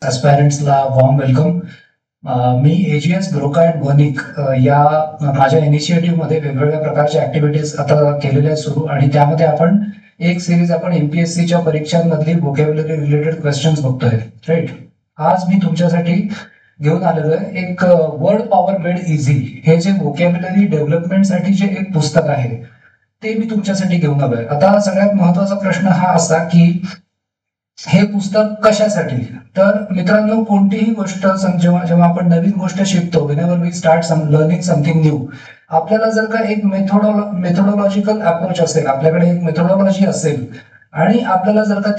ॲस्पायरंट्सला warm welcome. मी एजीएस ब्रोका अँड वनिक या माझ्या इनिशिएटिव्हमध्ये वेगवेगळ्या प्रकारच्या ऍक्टिव्हिटीज आता केलेल्या आहेत सुरू आणि त्यामध्ये आपण एक सिरीज आपण एमपीएससीच्या परीक्षांमधली व्होकॅब्युलरी रिलेटेड क्वेश्चन्स बघतोय. राईट. आज मी तुमच्यासाठी घेऊन आलेलो आहे एक वर्ड पॉवर मेड इझी हे जे व्होकॅब्युलरी डेव्हलपमेंटसाठी जे एक पुस्तक आहे ते मी तुमच्यासाठी घेऊन आलोय. आता सगळ्यात महत्वाचा प्रश्न हा असा की हे पुस्तक कशासाठी. तर मित्रांनो, कोणतीही गोष्ट जेव्हा आपण नवीन गोष्ट शिकतो, whenever we start learning something new, आपल्याला जर का एक मेथोडॉलॉजिकल अप्रोच असेल, आपल्याकडे एक मेथोडॉलॉजी असेल आणि आपल्याला जर का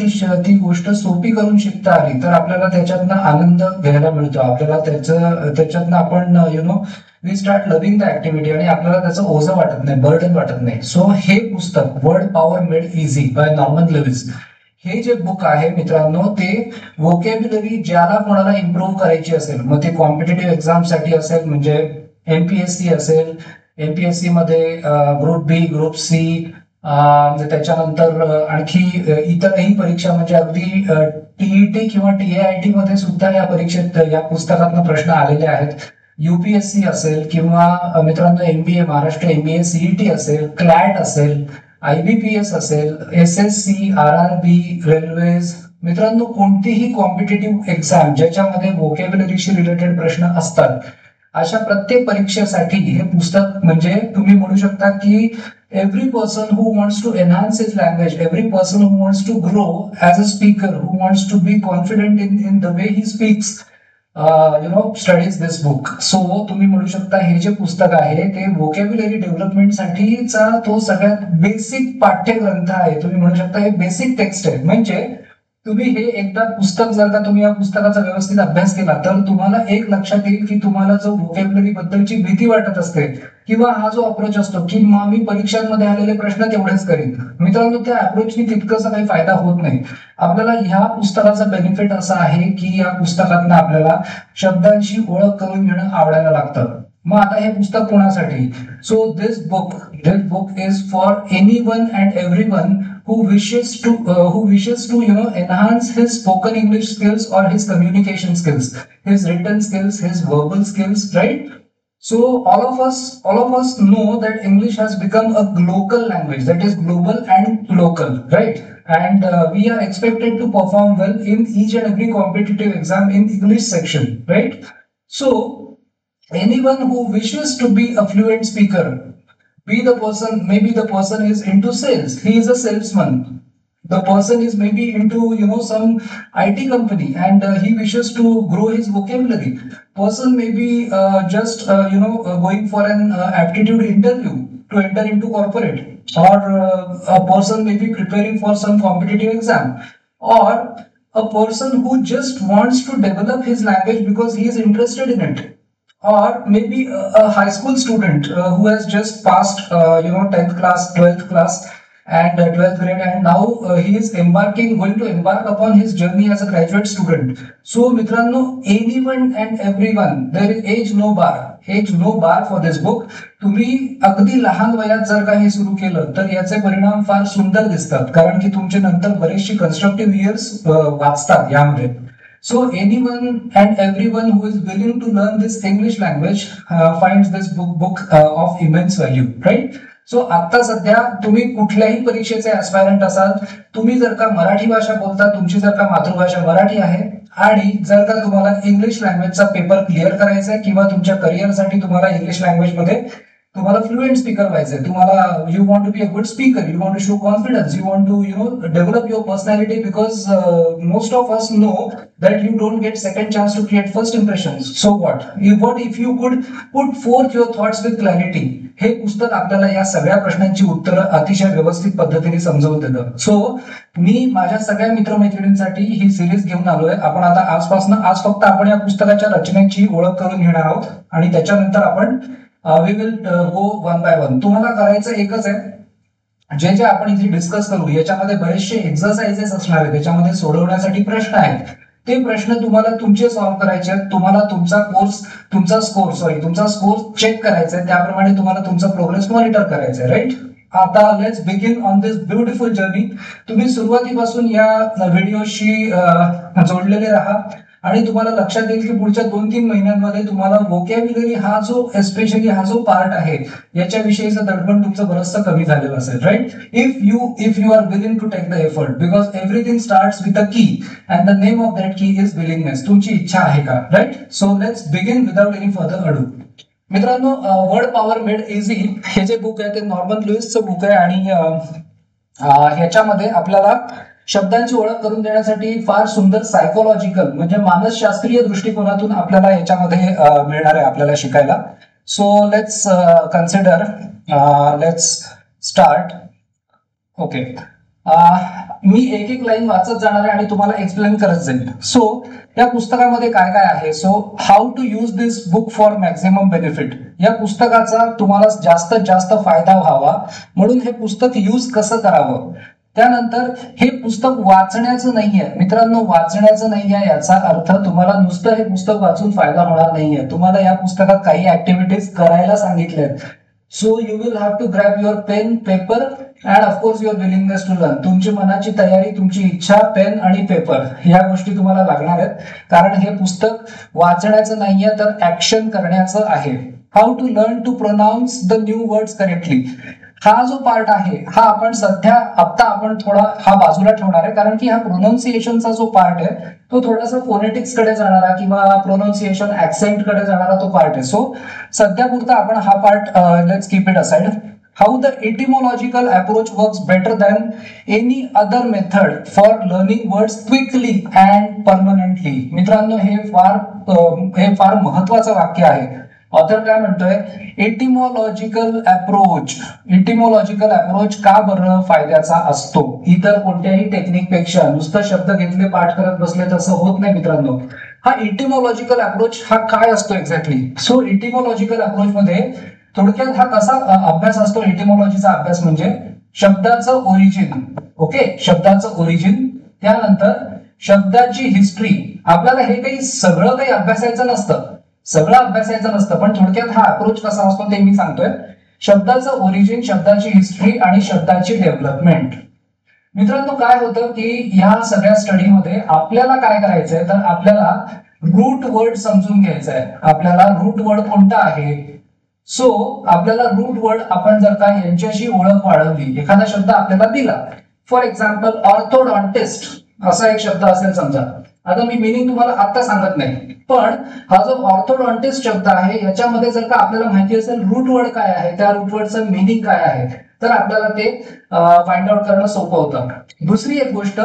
ती गोष्ट सोपी करून शिकता आली तर आपल्याला त्याच्यातनं आनंद घ्यायला मिळतो. आपल्याला त्याच्यातनं आपण we start loving the activity आणि आपल्याला त्याचं ओझं वाटत नाही, बर्डन वाटत नाही. सो हे पुस्तक word power made easy by Norman Lewis हे जे बुक आहे मित्रांनो, ते व्होकॅब्युलरी ज्याला कोणाला इम्प्रूव्ह करायची असेल, मग ते कॉम्पिटेटिव्ह एक्झाम साठी असेल, म्हणजे एमपीएससी असेल, एमपीएससी मध्ये ग्रुप बी, ग्रुप सी, त्याच्यानंतर आणखी इतरही परीक्षा म्हणजे अगदी टीईटी किंवा टीएआयटी मध्ये सुद्धा या परीक्षेत या पुस्तकातून प्रश्न आलेले आहेत. युपीएससी असेल किंवा मित्रांनो एमबीए, महाराष्ट्र एमबीए, सीईटी असेल, क्लॅट असेल, आयबीपीएस असेल, एसएससी, आरआरबी, रेल्वेज, मित्रांनो कोणतीही कॉम्पिटेटिव्ह एक्झाम ज्याच्यामध्ये व्होकॅब्युलरीशी रिलेटेड प्रश्न असतात, अशा प्रत्येक परीक्षेसाठी हे पुस्तक म्हणजे तुम्ही म्हणू शकता की every person who wants to enhance his language, every person who wants to grow as a speaker, who wants to be confident in the way he speaks studies this book. So तुम्ही म्हणू शकता हे जे पुस्तक आहे ते vocabulary डेव्हलपमेंटसाठीचा तो सगळ्यात बेसिक पाठ्यग्रंथ आहे. तुम्ही म्हणू शकता हे बेसिक टेक्स्ट आहे. म्हणजे तुम्ही हे एकदा पुस्तक जर का तुम्ही या पुस्तकाचा व्यवस्थित अभ्यास केला तर तुम्हाला एक लक्षात येईल की तुम्हाला जो व्होकॅब्युलरी बद्दलची भीती वाटत असते किंवा हा जो अप्रोच असतो की मी परीक्षांमध्ये आलेले प्रश्न तेवढेच करीन, मित्रांनो त्या अप्रोचनी तितकंसा काही फायदा होत नाही. आपल्याला ह्या पुस्तकाचा बेनिफिट असा आहे की या पुस्तकातनं आपल्याला शब्दांची ओळख करून घेणं आवडायला लागतं. मग आता हे पुस्तक कोणासाठी? So this book is for anyone and everyone who wishes to enhance his spoken English skills or his communication skills, his written skills, his verbal skills, right? So all of us know that English has become a global language, that is global and local, right? And we are expected to perform well in each and every competitive exam in English section, right? So anyone who wishes to be a fluent speaker, maybe the person is into sales, he is a salesman. The person is maybe into some IT company and he wishes to grow his vocabulary. Person may be going for an aptitude interview to enter into corporate, or a person may be preparing for some competitive exam, or a person who just wants to develop his language because he is interested in it, or maybe a high school student who has just passed 10th class, 12th class and 12th grade, and now he is going to embark upon his journey as a graduate student. So mitranno, anyone and everyone, there is age no bar for this book. तुम्ही अगदी लहान वयात जर का हे सुरू केलं तर याचे परिणाम फार सुंदर दिसतात, कारण की तुमचे नंतर बरेचशी कन्स्ट्रक्टिव्ह इयर्स वाचतात यामध्ये. So anyone and everyone who is willing to learn this English language finds this book of immense value, right? So आता सध्या तुम्ही कुठल्याही परीक्षेचे ऍस्पायरंट असाल, तुम्ही जर का मराठी भाषा बोलता, तुमची जर का मातृभाषा मराठी आहे आणि जर का तुम्हाला इंग्लिश लँग्वेजचा पेपर क्लिअर करायचा आहे किंवा तुमच्या करिअरसाठी तुम्हाला इंग्लिश लँग्वेज मध्ये तुम्हाला फ्लुएंट स्पीकर व्हायचंय, तुम्हाला you want to be a good speaker, you want to show confidence, you want to develop your personality, because most of us know that you don't get second chance to create first impressions. So what if you could put forth your thoughts with clarity? हे पुस्तक आपल्याला या सगळ्या प्रश्नांची उत्तरं अतिशय व्यवस्थित पद्धतीने समजावून देतं. सो मी माझ्या सगळ्या मित्रमैत्रिणींसाठी ही सिरीज घेऊन आलोय. आपण आता आज फक्त आपण या पुस्तकाच्या रचनेची ओळख करून घेणार आहोत आणि त्याच्यानंतर आपण we will go one by one. तुम्हाला करायचं एकच आहे, जे आपण इथे डिस्कस करू याच्यामध्ये बरेचसे एक्सरसाइजेस असणार आहेत, त्याच्यामध्ये सोडवण्यासाठी प्रश्न आहेत. ते प्रश्न तुम्हाला तुमचे सॉल्व्ह करायचे आहेत. तुम्हाला तुमचा स्कोर चेक करायचा आहे, त्याप्रमाणे तुम्हाला तुमचा प्रोग्रेस मॉनिटर करायचा आहे, राईट? आता let's begin on this beautiful journey. तुम्ही सुरुवातीपासून या व्हिडिओशी जोडलेले राहा आणि तुम्हाला लक्षात येईल की पुढच्या 2-3 महिन्यांमध्ये तुम्हाला व्होकॅब्युलरी हा जो एस्पेशली हा जो पार्ट आहे याच्याविषयीचं दडपण तुमचं बरंचसं कमी झालेलं असेल, right? If you are willing to take the effort, because everything starts with a key and the name of that key is willingness. तुमची इच्छा आहे का, right? So let's begin without any further ado. मित्रांनो, word power made easy हे जे book आहे ते Norman लुईसचं book आहे आणि ह्याच्यामध्ये आपल्याला शब्दांची ओळख करून देण्यासाठी फार सुंदर सायकोलॉजिकल म्हणजे मानसशास्त्रीय दृष्टिकोनातून आपल्याला याच्यामध्ये मिळणार आहे आपल्याला शिकायला. So let's consider, let's start. Okay, मी एक एक लाईन वाचत जाणार आहे आणि तुम्हाला एक्सप्लेन करत जाईल. सो या पुस्तकामध्ये काय काय आहे? So how to use this book for maximum benefit. या पुस्तकाचा तुम्हाला जास्तीत जास्त फायदा व्हावा म्हणून हे पुस्तक यूज कसं करावं. त्यानंतर हे पुस्तक वाचण्याचं नाहीये मित्रांनो, वाचण्याचं नाहीये याचा अर्थ तुम्हाला नुसतं हे पुस्तक वाचून फायदा होणार नाहीये. तुम्हाला या पुस्तकात काही ऍक्टिव्हिटीज करायला सांगितल्यात. So you will have to grab your pen, paper and of course your willingness to learn. तुमची मनाची तयारी, तुमची इच्छा, पेन आणि पेपर या गोष्टी तुम्हाला लागणार आहेत, कारण हे पुस्तक वाचण्याचं नाहीये तर ऍक्शन करण्याचं आहे. How to learn to pronounce the new words correctly. हा जो पार्ट आहे हा आपण सध्या आता आपण थोडा हा बाजूला ठेवणार आहे, कारण की हा प्रोनाउन्सिएशनचा जो पार्ट आहे तो थोडासा फोनेटिक्स कडे जाणारा किंवा प्रोनाउन्सिएशन ऍक्सेंट कडे जाणारा तो पार्ट आहे. सो सध्या पुरता आपण हा part let's keep it aside. How the etymological approach works better than any other method for learning words quickly and permanently. मित्रांनो, हे फार महत्वाचं वाक्य आहे. ऑथर काय म्हणतोय? एटिमॉलॉजिकल अप्रोच. एटिमॉलॉजिकल अप्रोच का बरं फायद्याचा असतो? इतर कोणत्याही टेक्निक पेक्षा नुसतं शब्द घेतले पाठ करत बसले तसं होत नाही मित्रांनो. हा एटिमॉलॉजिकल अप्रोच हा काय असतो एक्झॅक्टली? सो एटिमॉलॉजिकल अप्रोच मध्ये थोडक्यात हा कसा अभ्यास असतो? एटिमॉलॉजीचा अभ्यास म्हणजे शब्दाचं ओरिजिन. ओके, शब्दाचं ओरिजिन, त्यानंतर शब्दाची हिस्ट्री. आपल्याला हे काही सगळं काही अभ्यासायचं नसतं, सगळं अभ्यासायचं नसतं, पण थोडक्यात हा अप्रोच कसा असतो ते मी सांगतोय. शब्दाचं ओरिजिन, शब्दाची हिस्ट्री आणि शब्दाची डेव्हलपमेंट. मित्रांनो, काय होतं की ह्या सगळ्या स्टडीमध्ये आपल्याला काय करायचंय तर आपल्याला रूट वर्ड समजून घ्यायचंय. आपल्याला रूट वर्ड कोणता आहे? सो आपल्याला रूट वर्ड आपण जर का यांच्याशी ओळख वाढवली, एखादा शब्द आपल्याला दिला, फॉर एक्झाम्पल ऑर्थोडॉन्टिस्ट असा एक शब्द असेल समजा. आता मी मिनिंग तुम्हाला आता सांगत नाही, पण हा जो ऑर्थोडॉन्टिस्ट शब्द आहे याच्यामध्ये जर का आपल्याला माहिती असेल रूट वर्ड काय आहे, त्या रूट वर्डचं मिनिंग काय आहे, तर आपल्याला ते फाइंड आउट करणं सोपं होतं. दुसरी एक गोष्ट,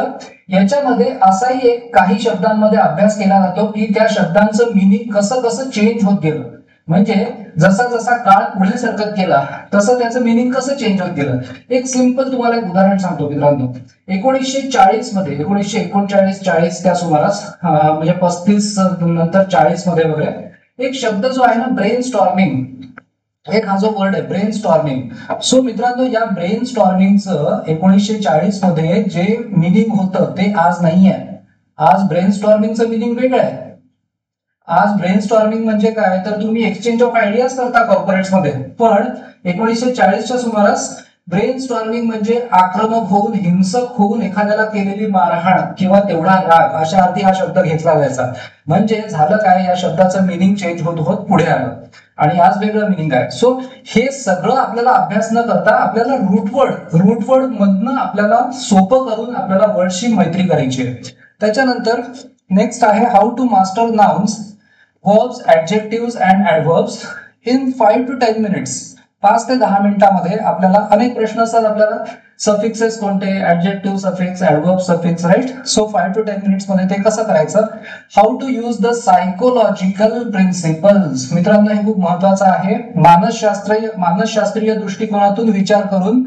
याच्यामध्ये असाही एक काही शब्दांमध्ये अभ्यास केला जातो की त्या शब्दांचं मिनिंग कसं कसं चेंज होत गेलं. म्हणजे जसा जसा काळ पुढे सरकत गेला तसं त्याचं मिनिंग कसं चेंज होत गेलं. एक सिंपल तुम्हाला एक उदाहरण सांगतो मित्रांनो. 1940 मध्ये 1939-40 त्या सुमारास, म्हणजे 35 नंतर 40 मध्ये वगैरे एक शब्द जो आहे ना ब्रेन स्टॉर्मिंग, एक हा जो वर्ड आहे ब्रेन स्टॉर्मिंग. सो मित्रांनो, या ब्रेन स्टॉर्मिंगचं 1940 मध्ये जे मिनिंग होतं ते आज नाहीये. आज ब्रेन स्टॉर्मिंगचं मिनिंग वेगळं आहे. आज ब्रेन स्टॉर्मिंग म्हणजे काय तर तुम्ही एक्सचेंज ऑफ आयडियाज करता कॉर्पोरेट्समध्ये, पण 1940च्या सुमारास ब्रेन स्टॉर्मिंग म्हणजे आक्रमक होऊन, हिंसक होऊन एखाद्याला केलेली मारहाण किंवा तेवढा राग अशा अर्थी हा शब्द घेतला जायचा. म्हणजे झालं काय, या शब्दाचं मिनिंग चेंज होत होत पुढे आलं आणि आज वेगळं मिनिंग आहे. सो हे सगळं आपल्याला अभ्यास न करता आपल्याला रूटवर्ड मधनं आपल्याला सोपं करून आपल्याला वर्डशी मैत्री करायची आहे. त्याच्यानंतर नेक्स्ट आहे how to master nouns, verbs, adjectives and adverbs in 5 to 10 minutes. 5 ते 10 मिनिटांमध्ये आपल्याला अनेक प्रश्न असतात. आपल्याला सफिक्सेस कोणते, adjective suffix, adverb suffix, right? So 5 to 10 minutes मध्ये ते कसं करायचं. How to use the psychological principles. मित्रांनो, हे खूप महत्वाचं आहे. मानसशास्त्रीय दृष्टिकोनातून विचार करून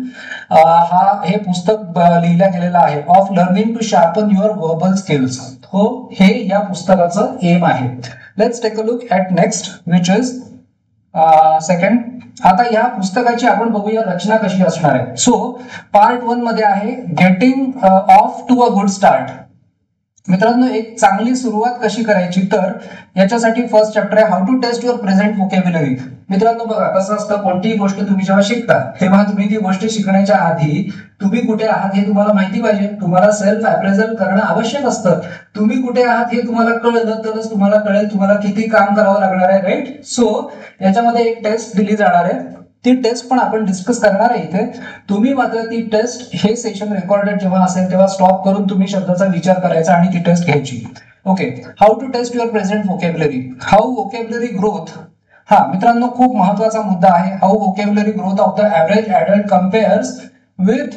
हे पुस्तक लिहिलं गेलेलं आहे. Of learning to sharpen your verbal skills. हो, हे या पुस्तकाचं एम आहे. Let's take a look at next which is second. आता या पुस्तकाची आपण बघूया रचना कशी असणार आहे. सो पार्ट 1 मध्ये आहे getting off to a good start. मित्रांनो एक चांगली सुरुवात कशी करायची, तर याच्यासाठी फर्स्ट चॅप्टर आहे how to test your present vocabulary. मित्रांनो बघा कसं असतं, कोणतीही गोष्ट तुम्ही जेव्हा शिकता तेव्हा तुम्ही ती गोष्ट शिकण्याच्या आधी तुम्ही कुठे आहात हे तुम्हाला माहिती पाहिजे. तुम्हाला सेल्फ अप्रेझल करणं आवश्यक असतं. तुम्ही कुठे आहात हे तुम्हाला कळलं तरच तुम्हाला कळेल तुम्हाला किती काम करावं लागणार आहे, राईट. सो याच्यामध्ये एक टेस्ट दिली जाणार आहे, ती टेस्ट पण आपण डिस्कस करणार आहे इथे. तुम्ही मात्र ती टेस्ट, हे सेशन रेकॉर्डेड जेव्हा असेल तेव्हा स्टॉप करून तुम्ही शब्दाचा विचार करायचा आणि ती टेस्ट घ्यायची. Okay, how to test your present vocabulary. How vocabulary growth. हा मित्रांनो खूप महत्वाचा मुद्दा आहे. How vocabulary growth of the average adult compares with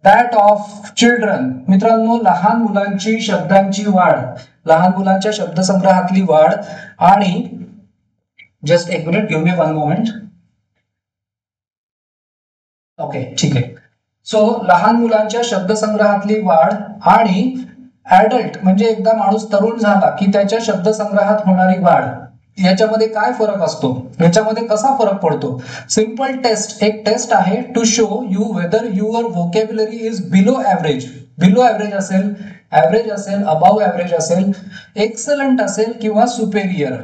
that of children. मित्रांनो लहान मुलांची शब्दांची वाढ, लहान मुलांच्या शब्दसंग्रहातली वाढ आणि जस्ट एक minute, give me one moment. Okay ठीक आहे. सो लहान मुलांच्या शब्दसंग्रहातली वाढ आणि ऍडल्ट म्हणजे एकदा माणूस तरुण झाला की त्याच्या शब्दसंग्रहात होणारी वाढ, याच्यामध्ये काय फरक असतो, याच्यामध्ये कसा फरक पडतो. सिंपल टेस्ट, एक टेस्ट आहे to show you whether your vocabulary is below average. Below average असेल, ऍव्हरेज असेल, अबाव ऍव्हरेज असेल, एक्सलंट असेल किंवा सुपेरियर.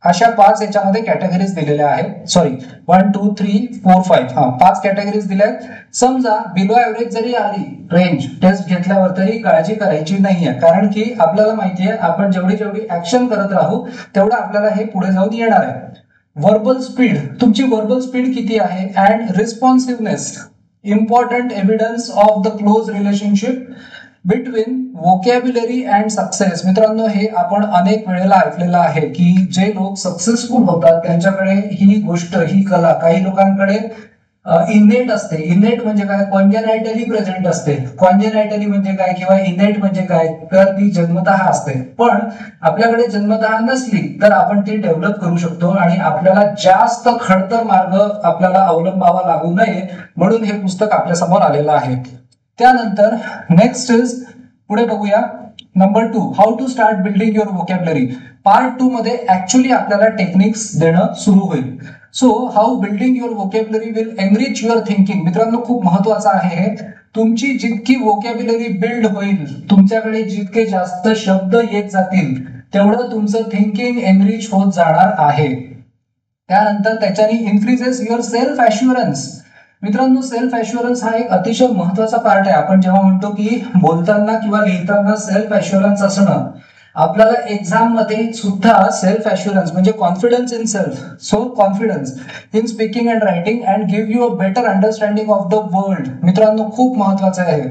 अशा 5 याच्यामध्ये कॅटेगरीज दिलेल्या आहेत. सॉरी 1 2 3 4 5 5 कॅटेगरीज दिल्या आहेत. समजा बिलो ऍव्हरेज जरी आली रेंज टेस्ट घेतल्यावर तरी काळजी करायची नाहीये, कारण की आपल्याला माहितीये आपण जेवढी जेवढी ऍक्शन करत राहू तेवढं आपल्याला हे पुढे जाऊन येणार आहे. वर्बल स्पीड, तुमची वर्बल स्पीड किती आहे, and responsiveness, important evidence of the close relationship between vocabulary and success. मित्रांनो हे आपण अनेक वेळेला ऐकलेलं आहे की जे लोक सक्सेसफुल होतात त्यांच्याकडे ही गोष्ट, ही कला काही लोकांकडे इनेट असते. इनेट म्हणजे काय, कॉन्जेनायटली प्रेझेंट असते. कॉन्जेनायटली म्हणजे काय किंवा इनेट म्हणजे काय, तर ती जन्मतः असते. पण आपल्याकडे जन्मतः नसली तर आपण ती डेव्हलप करू शकतो आणि आपल्याला जास्त खडतर मार्ग आपल्याला अवलंबावा लागू नये म्हणून हे पुस्तक आपल्या समोर आलेलं आहे. त्यानंतर नेक्स्ट इज, पुढे बघूया number 2, how to start building your vocabulary. Part 2 मध्ये ऍक्च्युअली आपल्याला टेक्निक्स देणं सुरू होईल. So how building your vocabulary will enrich your thinking. मित्रांनो खूप महत्वाचं आहे हे. तुमची जितकी व्होकॅब्युलरी बिल्ड होईल, तुमच्याकडे जितके जास्त शब्द येत जातील तेवढं तुमचं थिंकिंग एनरिच होत जाणार आहे. त्यानंतर त्याच्याने इन्क्रीजेस युअर सेल्फ ॲश्युरन्स. मित्रांनो सेल्फ ॲश्युरन्स हा एक अतिशय महत्वाचा पार्ट आहे. आपण जेव्हा म्हणतो की बोलताना किंवा लिहिताना सेल्फ ॲश्युरन्स असणं, आपल्याला एक्झाम मध्ये सुद्धा सेल्फ ॲश्युरन्स म्हणजे confidence in self, so confidence in speaking and writing and give you a better understanding of the world. मित्रांनो खूप महत्वाचं आहे.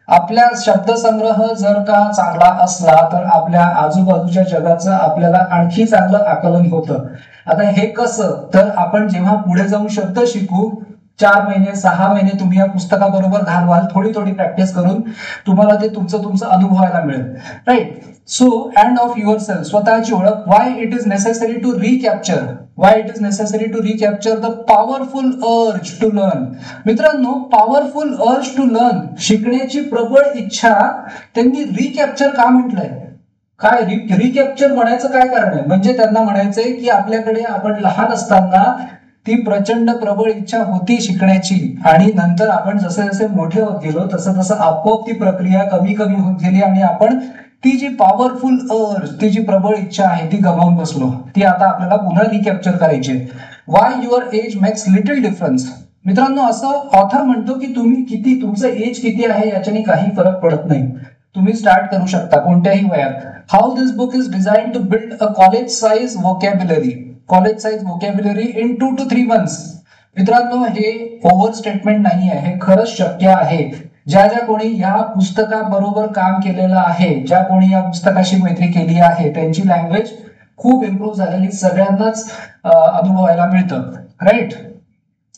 आपल्या शब्दसंग्रह जर का चांगला असला तर आपल्या आजूबाजूच्या जगाचं आपल्याला आणखी चांगलं आकलन होतं. आता हे कसं, तर आपण जेव्हा पुढे जाऊन शब्द शिकू, 4 महिने 6 महिने तुम्ही या पुस्तकाबरोबर घालवाल, थोडी थोडी प्रॅक्टिस करून तुम्हाला ते तुमचं अनुभवायला मिळेल, right. So and of your self, स्वतःची ओळख. Why it is necessary to recapture, why it is necessary to recapture the powerful urge to learn. मित्रांनो पॉवरफुल अर्ज टू लर्न, शिकण्याची प्रबळ इच्छा त्यांनी रिकॅप्चर का म्हटलंय. काय रिकॅप्चर म्हणायचं काय कारण आहे, म्हणजे त्यांना म्हणायचंय की आपल्याकडे आपण लहान असताना ती प्रचंड प्रबळ इच्छा होती शिकण्याची आणि नंतर आपण जसे जसे मोठे होत गेलो तसं तसं आपोआप ती प्रक्रिया कमी कमी होत गेली आणि आपण ती जी पॉवरफुल अर्ज, ती जी प्रबळ इच्छा आहे ती गमावून बसलो. ती आता आपल्याला पुन्हा रिकॅप्चर करायची. Why your age makes little difference. मित्रांनो असं ऑथर म्हणतो की तुम्ही किती, तुमचं एज किती आहे याच्याने काही फरक पडत नाही. तुम्ही स्टार्ट करू शकता कोणत्याही वयात. How this book is design to build a college size vocabulary. College size vocabulary in 2 to 3 months. मित्रांनो हे ओव्हर स्टेटमेंट नाही आहे, हे खरंच शक्य आहे. ज्या ज्या कोणी या पुस्तकाबरोबर काम केलेलं आहे, ज्या कोणी या पुस्तकाशी मैत्री केली आहे, त्यांची लँग्वेज खूप इम्प्रूव्ह झालेली सगळ्यांनाच अनुभवायला मिळतं, right.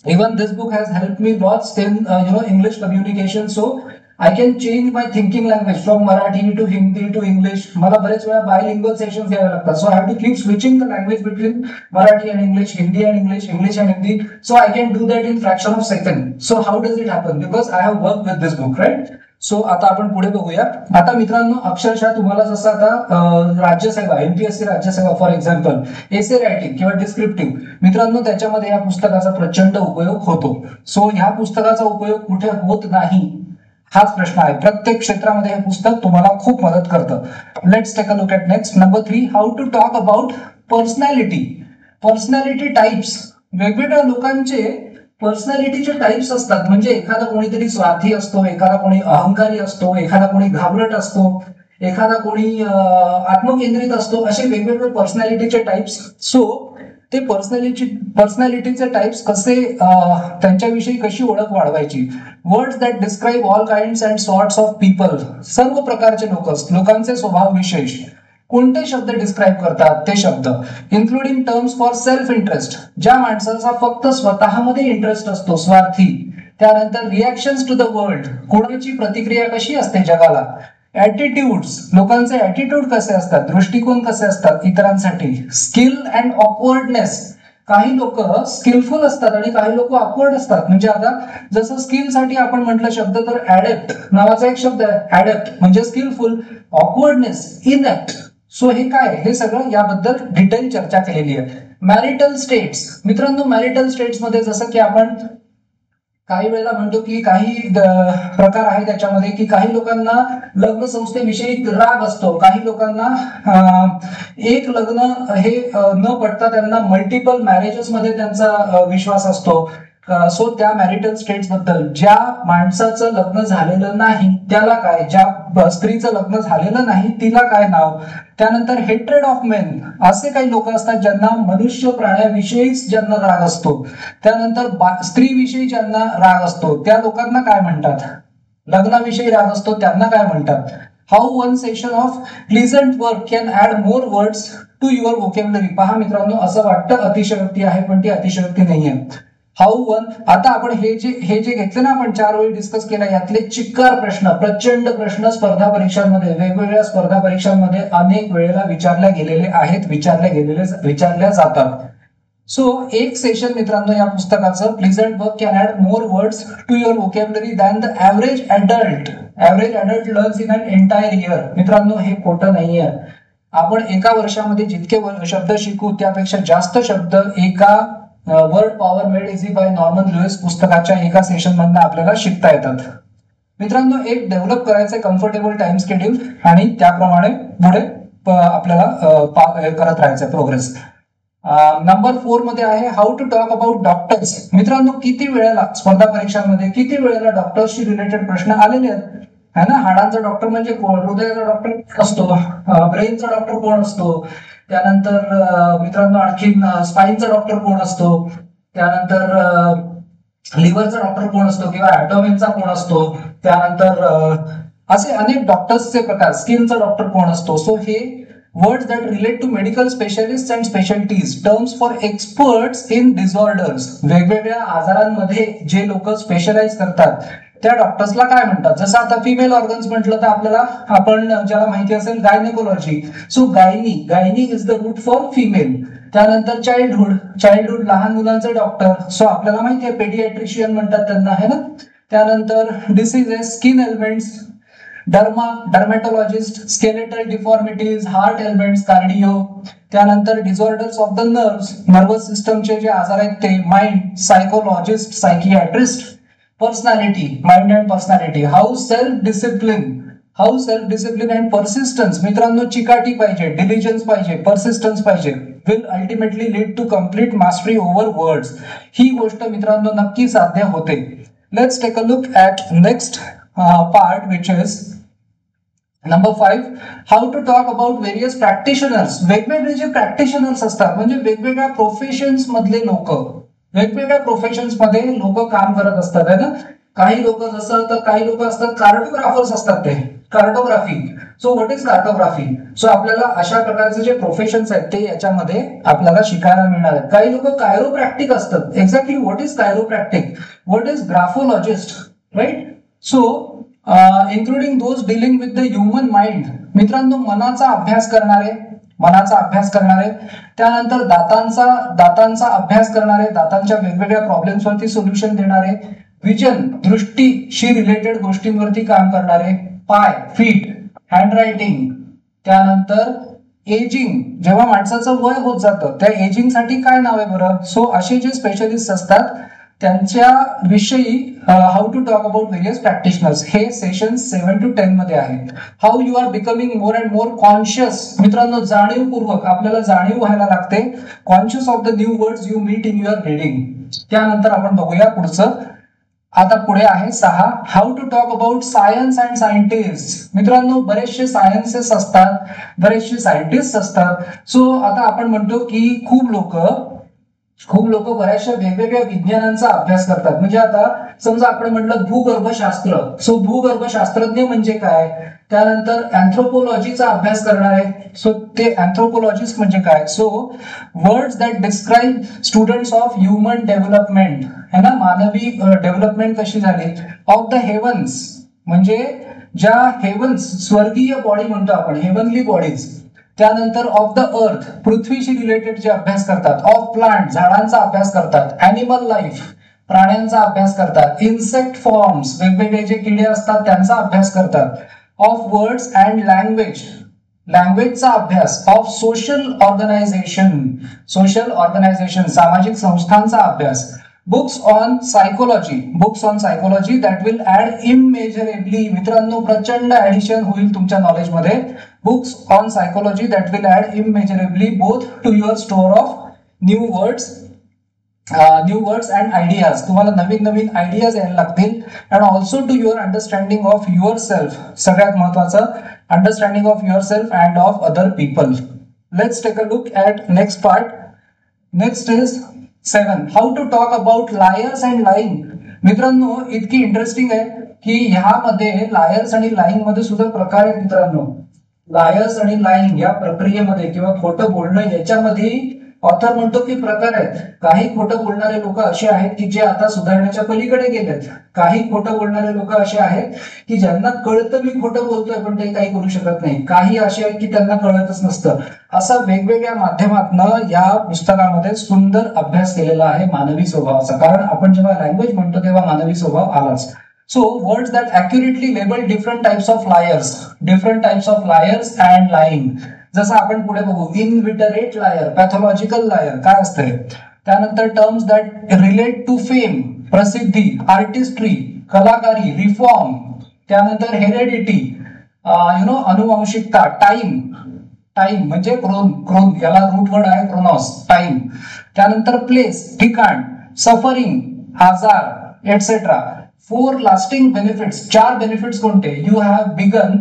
Even this book has help me lots in English communication. So I can change my thinking language from Marathi to Hindi to English. मला बरेच वेळा बायलिंग्वल सेशन्स घ्यावे लागतात. So I have to keep switching the language between Marathi and English, Hindi and English, English and Hindi. So I can do that in fraction of second. So how does it happen, because I have work with this book, right. So आता आपण पुढे बघूया. आता मित्रांनो अक्षरशः तुम्हाला जसं आता Rajyaseva, MPSC Rajyaseva for example, essay writing किंवा डिस्क्रिप्टिव्ह, मित्रांनो त्याच्यामध्ये या पुस्तकाचा प्रचंड उपयोग होतो. सो ह्या पुस्तकाचा उपयोग कुठे होत नाही हाच प्रश्न आहे. प्रत्येक क्षेत्रामध्ये हे पुस्तक तुम्हाला खूप मदत करतं. Let's take a look at next. Number 3, how to talk about personality. Personality types. वेगवेगळ्या लोकांचे पर्सनॅलिटीचे टाइप्स असतात. म्हणजे एखादा कोणीतरी स्वार्थी असतो, एखादा कोणी अहंकारी असतो, एखादा कोणी घाबरट असतो, एखादा कोणी आत्मकेंद्रित असतो. असे वेगवेगळे पर्सनॅलिटीचे टाइप्स. सो ते पर्सनॅलिटीचे टाइप्स कसे, त्यांच्याविषयी कशी ओळख वाढवायची. Words that describe all kinds and sorts of people. सर्व प्रकारचे लोकांचे स्वभाव विशेष. कोणते शब्द डिस्क्राईब करतात ते शब्द. Including terms for self interest. ज्या माणसाचा फक्त स्वतःमध्ये इंटरेस्ट असतो, स्वार्थी. त्यानंतर रिॲक्शन्स टू द वर्ल्ड. कोणाची प्रतिक्रिया कशी असते जगाला. ऍटिट्यूड्स. लोकांचे ऍटिट्यूड कसे असतात, दृष्टिकोन कसे असतात इतरांसाठी. Skill and awkwardness. काही लोक स्किलफुल असतात आणि काही लोक ऑकवर्ड असतात. म्हणजे आता जसं स्किलसाठी आपण म्हटलं शब्द तर ऍडेप्ट नावाचा एक शब्द आहे. ऍडेप्ट म्हणजे स्किलफुल, ऑकवर्डनेस इनॅप्ट. सो हे काय, हे सगळं याबद्दल डिटेल चर्चा केलेली आहे. Marital states. मित्रांनो, मॅरिटल स्टेट्स मध्ये जसं की आपण काही वेळेला म्हणतो की काही प्रकार आहे त्याच्यामध्ये, की काही लोकांना लग्न संस्थेविषयी राग असतो, काही लोकांना एक लग्न हे न पटता त्यांना मल्टिपल मॅरेजेस मध्ये त्यांचा विश्वास असतो. सो त्या मॅरिटल स्टेट्स बद्दल. ज्या माणसाचं लग्न झालेलं नाही त्याला काय, ज्या स्त्रीचं लग्न झालेलं नाही तिला काय नाव. त्यानंतर हेट्रेड ऑफ मेन. असे काही लोक असतात ज्यांना मनुष्य प्राण्याविषयीच ज्यांना राग असतो. त्यानंतर स्त्रीविषयी ज्यांना राग असतो त्या लोकांना काय म्हणतात. लग्नाविषयी राग असतो त्यांना काय म्हणतात. How one session of pleasant work can add more words to your vocabulary. पहा मित्रांनो, असं वाटतं अतिशयोक्ती आहे पण ती अतिशयोक्ती नाहीये. How one. आता आपण हे जे घेतले ना, आपण 4 वेळी डिस्कस केला, यातले चिक्कार प्रश्न, प्रचंड प्रश्न स्पर्धा परीक्षांमध्ये, वेगवेगळ्या स्पर्धा परीक्षांमध्ये अनेक वेळेला विचारल्या गेलेले आहेत, विचारल्या जातात. सो एक सेशन मित्रांनो या पुस्तकाचं, pleasant work can add more words to your vocabulary than the average adult. Average adult learns in an entire year. मित्रांनो, हे खोटं नाहीये. आपण एका वर्षामध्ये जितके शब्द शिकू त्यापेक्षा जास्त शब्द एका word power made easy by Norman Lewis पुस्तकाच्या एका सेशन मधनं आपल्याला शिकता येतात. मित्रांनो, एक डेव्हलप करायचं कम्फर्टेबल टाइम शेड्यूल आणि त्याप्रमाणे पुढे आपल्याला करत राहायचं प्रोग्रेस. नंबर 4 मध्ये आहे how to talk about doctors. मित्रांनो, किती वेळेला स्पर्धा परीक्षांमध्ये किती वेळेला डॉक्टर्सशी रिलेटेड प्रश्न आलेले आहेत, है ना. हाडांचा डॉक्टर म्हणजे कोण, हृदयाचा डॉक्टर असतो, ब्रेनचा डॉक्टर कोण असतो, त्यानंतर मित्रांनो आणखीन स्पाईनचा डॉक्टर कोण असतो, त्यानंतर लिव्हरचा डॉक्टर कोण असतो किंवा ऍबडोमेनचा कोण असतो, त्यानंतर असे अनेक डॉक्टर्सचे प्रकार, स्किनचा डॉक्टर कोण असतो. सो हे words that relate to medical specialist and specialities. Terms for experts in disorders. वेगवेगळ्या आजारांमध्ये जे लोक स्पेशलाइज करतात त्या डॉक्टर्सला काय म्हणतात. जसं आता फिमेल ऑर्गन्स म्हटलं तर आपल्याला, आपण ज्याला माहिती असेल gynaecology. So gyne is the root for female. त्यानंतर चाइल्डहुड लहान मुलांचे डॉक्टर. सो आपल्याला माहिती आहे पेडियाट्रिशियन म्हणतात त्यांना, है ना. त्यानंतर diseases, skin ailments, dermatologist, skeletal deformities, heart ailments, cardio. त्यानंतर डिसऑर्डर्स ऑफ द नर्वस सिस्टमचे जे आजार आहेत ते, mind, psychologist, psychiatrist. Personality, mind and personality. How self discipline and persistence. मित्रांनो, चिकाटी पाहिजे, डिलिजन्स पाहिजे, पर्सिस्टन्स पाहिजे. Will ultimately lead to complete mastery over words. ही गोष्ट मित्रांनो नक्की साध्य होते. Let's take a look at next part which is number 5, how to talk about various practitioners. वेगवेगळे जे प्रॅक्टिशनर्स असतात म्हणजे वेगवेगळ्या प्रोफेशन्स मधले लोक, वेगवेगळ्या प्रोफेशन्स मध्ये लोक काम करत असतात, है ना. काही लोक जसं तर काही लोक असतात कार्टोग्राफर्स असतात, ते cartography. So what is cartography. So आपल्याला अशा प्रकारचे जे प्रोफेशन्स आहेत ते याच्यामध्ये आपल्याला शिकायला मिळणार आहेत. काही लोक कायरोप्रॅक्टिक असतात. Exactly what is chiropractic, what is graphologist, right. So including those dealing with the human mind. मित्रांनो, मनाचा अभ्यास करणारे, त्यानंतर दातांचा अभ्यास करणारे, दातांच्या वेगवेगळ्या प्रॉब्लेम्स वरती सोल्युशन देणारे, विजन, दृष्टीशी रिलेटेड गोष्टींवरती काम करणारे, पाय, फीट, हँडरायटिंग. त्यानंतर एजिंग, जेव्हा माणसाचं वय होत जातं त्या एजिंग साठी काय नाव आहे बरं. सो असे जे स्पेशलिस्ट असतात त्यांच्या विषयी how to talk about various practitioners हे सेशन 7 to 10 मध्ये आहे. How you are becoming more and more conscious. मित्रांनो, जाणीवपूर्वक आपल्याला जाणीव व्हायला लागते conscious of the new words you meet in your reading. त्यानंतर आपण बघूया पुढचं. आता पुढे आहे 6 how to talk about science and scientist. मित्रांनो, बरेचसे सायन्सेस असतात, बरेचसे सायंटिस्ट असतात. सो आता आपण म्हणतो की खूप लोक बऱ्याचशा वेगवेगळ्या विज्ञानांचा अभ्यास करतात. म्हणजे आता समजा आपण म्हटलं भूगर्भशास्त्र. सो भूगर्भशास्त्रज्ञ म्हणजे काय, त्यानंतर अँथ्रोपोलॉजीचा अभ्यास करणार आहे. सो ते अँथ्रोपोलॉजिस्ट म्हणजे काय. So words that describe students of human development, है ना, मानवी डेव्हलपमेंट कशी झाली. ऑफ द हेवन्स म्हणजे ज्या हेवन्स स्वर्गीय बॉडी म्हणतो आपण, हेवनली बॉडीज. त्यानंतर ऑफ द अर्थ पृथ्वीशी रिलेटेड जे अभ्यास करतात. ऑफ प्लांट झाडांचा अभ्यास करतात. ॲनिमल लाईफ प्राण्यांचा अभ्यास करतात. इन्सेक्ट फॉर्म्स वेगवेगळे जे किडे असतात त्यांचा अभ्यास करतात. ऑफ वर्ड्स अँड लँग्वेजचा अभ्यास. ऑफ सोशल ऑर्गनायझेशन सामाजिक संस्थांचा अभ्यास. Books on psychology that will add immeasurably. मित्रांनो, प्रचंड ऍडिशन होईल तुमच्या नॉलेजमध्ये. Books on psychology that will add immeasurably both to your store of new words and ideas. तुम्हाला नवीन नवीन आयडियाज यायला लागतील. And also to your understanding of your self. सगळ्यात महत्वाचं, understanding of your self and of other people. Let's take a look at next part. Next is 7 how to talk about lawyers and lying. मित्रांनो, इतकी interesting आहे की ह्यामध्ये lawyers आणि lying मध्ये सुद्धा प्रकार आहेत. मित्रांनो, लायर्स आणि लाईंग या प्रक्रियेमध्ये किंवा खोटं बोलणं याच्यामध्ये ऑथर म्हणतो की प्रकार आहेत. काही खोटं बोलणारे लोक असे आहेत की जे आता सुधारण्याच्या पलीकडे गेलेत. काही खोटं बोलणारे लोक असे आहेत की ज्यांना कळतं मी खोटं बोलतोय पण ते काही करू शकत नाही. काही असे आहेत की त्यांना कळतच नसतं. असा वेगवेगळ्या माध्यमातून या पुस्तकामध्ये सुंदर अभ्यास केलेला आहे मानवी स्वभावाचा. कारण आपण जेव्हा लँग्वेज म्हणतो तेव्हा मानवी स्वभाव आलाच. So words that accurately label different types of liars and lying. जसं आपण पुढे बघू, इनविटरेट लायर, पॅथॉलॉजिकल लायर काय असते. त्यानंतर terms that relate to fame, प्रसिद्धी, आर्टिस्ट्री, कलाकारी, रिफॉर्म. त्यानंतर हेरेडिटी, अनुवांशिकता. टाइम म्हणजे क्रोन याला रूट वर्ड आहे क्रोनॉस, टाइम. त्यानंतर प्लेस, ठिकाण. सफरिंग, आजार एटसेट्रा. 4 लास्टिंग बेनिफिट्स, 4 बेनिफिट्स कोणते. You have begun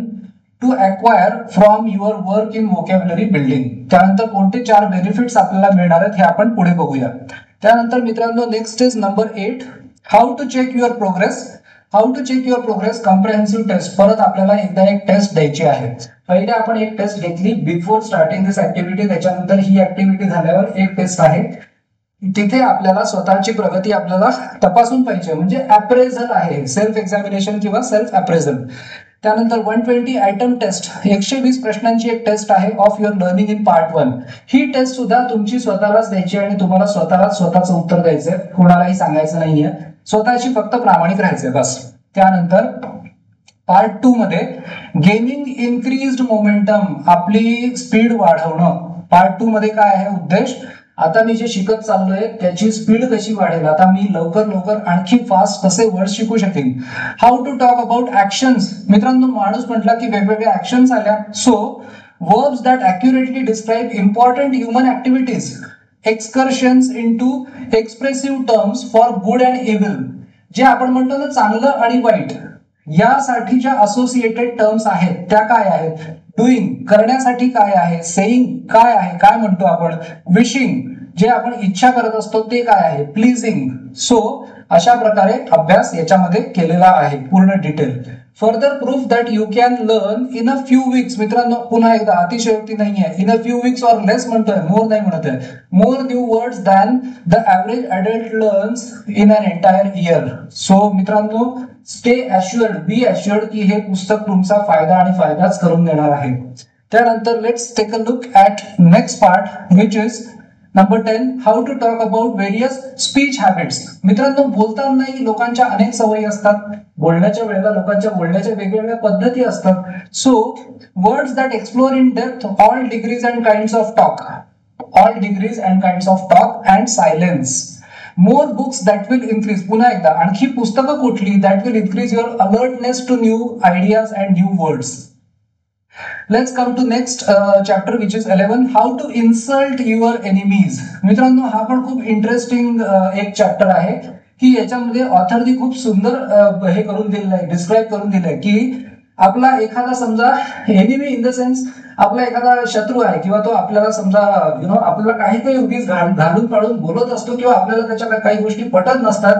to acquire from your work in vocabulary building. त्यानंतर कोणते 4 बेनिफिट्स आपल्याला मिळणार आहेत हे आपण पुढे बघूया. त्यानंतर मित्रांनो, next is number 8 how to check your progress comprehensive test. परत आपल्याला एकदा एक टेस्ट द्यायची आहे. पहिले आपण एक टेस्ट घेतली बिफोर स्टार्टिंग दिस ऍक्टिव्हिटी. त्याच्यानंतर ही ऍक्टिव्हिटी झाल्यावर एक टेस्ट आहे. तिथे आपल्याला स्वतःची प्रगती आपल्याला तपासून पाहिजे. म्हणजे अप्रेझल आहे, सेल्फ एक्झामिनेशन किंवा सेल्फ अप्रेझल. त्यानंतर 120 आयटम टेस्ट, 120 प्रश्नांची एक टेस्ट आहे of your learning in part 1. ही टेस्ट सुद्धा तुमची स्वतःलाच द्यायची आणि तुम्हाला स्वतःलाच स्वतःचं उत्तर द्यायचंय. कोणालाही सांगायचं नाहीये. स्वतःची फक्त प्रामाणिक राहायचंय बस. त्यानंतर पार्ट 2 मध्ये गेनिंग इन्क्रीज्ड मोमेंटम, आपली स्पीड वाढवणं. पार्ट 2 मध्ये काय आहे उद्देश, आता मी जे शिकत चाललोय त्याची स्पीड कशी वाढेल, आता मी लवकर आणखी फास्ट कसे वर्ड शिकू शकेन. How to talk about actions. मित्रांनो, माणूस म्हटला की वेगवेगळ्या ऍक्शन्स आल्या. So verbs that accurately describe important human activities. Excursions into expressive terms for good and evil. जे आपण म्हणतो ना चांगलं आणि वाईट, यासाठी ज्या असोसिएटेड टर्म्स आहेत त्या काय आहेत. डुईंग करण्यासाठी काय आहे. सेईंग काय आहे, काय म्हणतो आपण. विशिंग जे आपण इच्छा करत असतो ते काय आहे. प्लीजिंग. सो अशा प्रकारे अभ्यास याच्यामध्ये केलेला आहे पूर्ण detail. Further proof that you can learn in a few weeks. मित्रांनो, पुन्हा एकदा अतिशयोक्ती नाहीये. In a few weeks or less म्हणतोय, मोर नाही म्हणत आहे. More new words than the average adult learns in an entire year. So मित्रांनो, स्टे अश्युअर्ड, बी अश्युअर्ड की हे पुस्तक तुमचा फायदा आणि फायदाच करून देणार आहे. त्यानंतर let's take a look at next part which is number 10 how to talk about various speech habits. मित्रांनो, बोलतानाही लोकांच्या अनेक सवयी असतात. बोलण्याच्या वेळेला लोकांच्या बोलण्याच्या वेगवेगळ्या पद्धती असतात. So words that explore in depth all degrees and kinds of talk and silence. More books that will increase, पुन्हा एकदा आणखी पुस्तकं कुठली, that will increase your alertness to new ideas and new words. Let's come to next chapter which is 11, how to insult your enemies. मित्रांनो हा पण खूप interesting एक चॅप्टर आहे की याच्यामध्ये ऑथरनी खूप सुंदर हे करून दिलेलं आहे, डिस्क्राईब करून दिलंय की आपला एखादा समजा एनिमी इन द सेन्स आपला एखादा शत्रू आहे किंवा तो आपल्याला समजा आपल्याला काही उगीच घालून पाडून बोलत असतो किंवा आपल्याला त्याच्या काही गोष्टी पटत नसतात,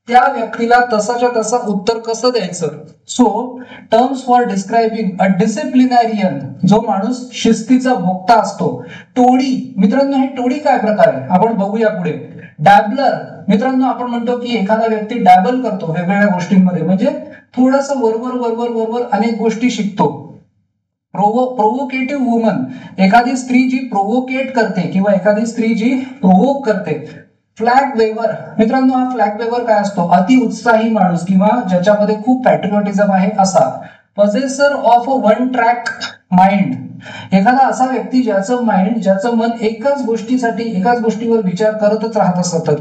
त्या व्यक्तीला तसाच्या तसा उत्तर कसं द्यायचं. सो टर्म्स फॉर डिस्क्रायबिंग अ डिसिप्लिनॅरियन, जो माणूस शिस्तीचा भोक्ता असतो. टोळी, मित्रांनो हे टोळी काय प्रकार आहे आपण बघूया पुढे. डॅबलर, मित्रांनो आपण म्हणतो की एखादा व्यक्ती डॅबल करतो वेगवेगळ्या गोष्टींमध्ये, म्हणजे थोडस वरवर अनेक गोष्टी शिकतो. प्रोवोकेटिव्ह वुमन, एखादी स्त्री जी प्रोवोकेट करते किंवा एखादी स्त्री जी प्रोवोक करते. फ्लॅग वेवर, मित्रांनो हा फ्लॅग वेवर काय असतो, अति उत्साही माणूस किंवा ज्याच्यामध्ये खूप पॅट्रिऑटिझम आहे असा. Possessor of a one track mind, एखादा असा व्यक्ती ज्याचं मन एकाच गोष्टीवर विचार करतच राहत असतं.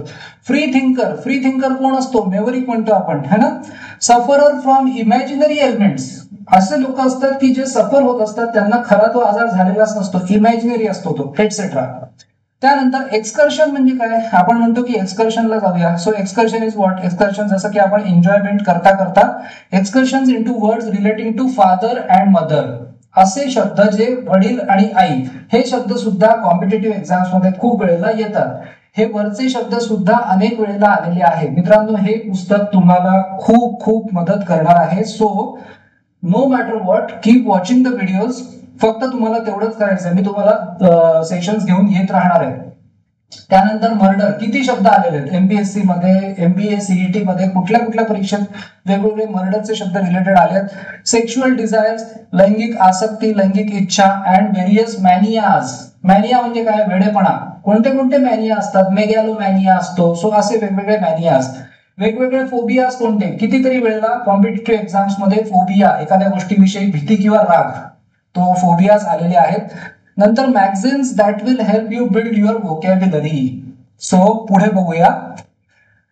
फ्री थिंकर कोण असतो, मेवरिक म्हणतो आपण, है ना. सफरर फ्रॉम इमॅजिनरी एलिमेंट्स, असे लोक असतात की जे सफर होत असतात, त्यांना खरा तो आजार झालेलाच नसतो, इमॅजिनरी असतो तो, एटसेट्रा. त्यानंतर एक्सकर्शन म्हणजे काय, आपण म्हणतो की एक्सकर्शनला जाऊया. So excursion is what, excursion जसं की आपण एन्जॉयमेंट करता excursions into words relating to father and mother, असे शब्द जे वडील आणि आई, हे शब्द सुद्धा कॉम्पिटेटिव्ह एक्झाम्स मध्ये खूप वेळेला येतात. हे वरचे शब्द सुद्धा अनेक वेळेला आलेले आहेत. मित्रांनो हे पुस्तक तुम्हाला खूप खूप मदत करणार आहे. So no matter what, keep watching the videos. फक्त तुम्हाला तेवढंच करायचं आहे, मी तुम्हाला सेशन्स घेऊन येत राहणार आहे. त्यानंतर मर्डर, किती शब्द आलेले आहेत एमपीएससी मध्ये, एमबीए, सीईटी मध्ये, कुठल्या परीक्षेत वेगवेगळे मर्डरचे शब्द रिलेटेड आले आहेत. सेक्शुअल डिझायर्स, लैंगिक आसक्ती, लैंगिक इच्छा, अँड व्हेरियस मॅनियाज. मॅनिया म्हणजे काय, वेडेपणा. कोणते मॅनिया असतात, मेगॅलोमॅनिया असतो. सो असे वेगवेगळे मॅनियाज. वेगवेगळे फोबियाज कोणते, कितीतरी वेळेला कॉम्पिटिटिव्ह एक्झाम्स मध्ये फोबिया, एखाद्या गोष्टीविषयी भीती किंवा राग, तो फोबियाज आलेले आहेत. नंतर magazines that will help you build your vocabulary. So पुढे बघूया.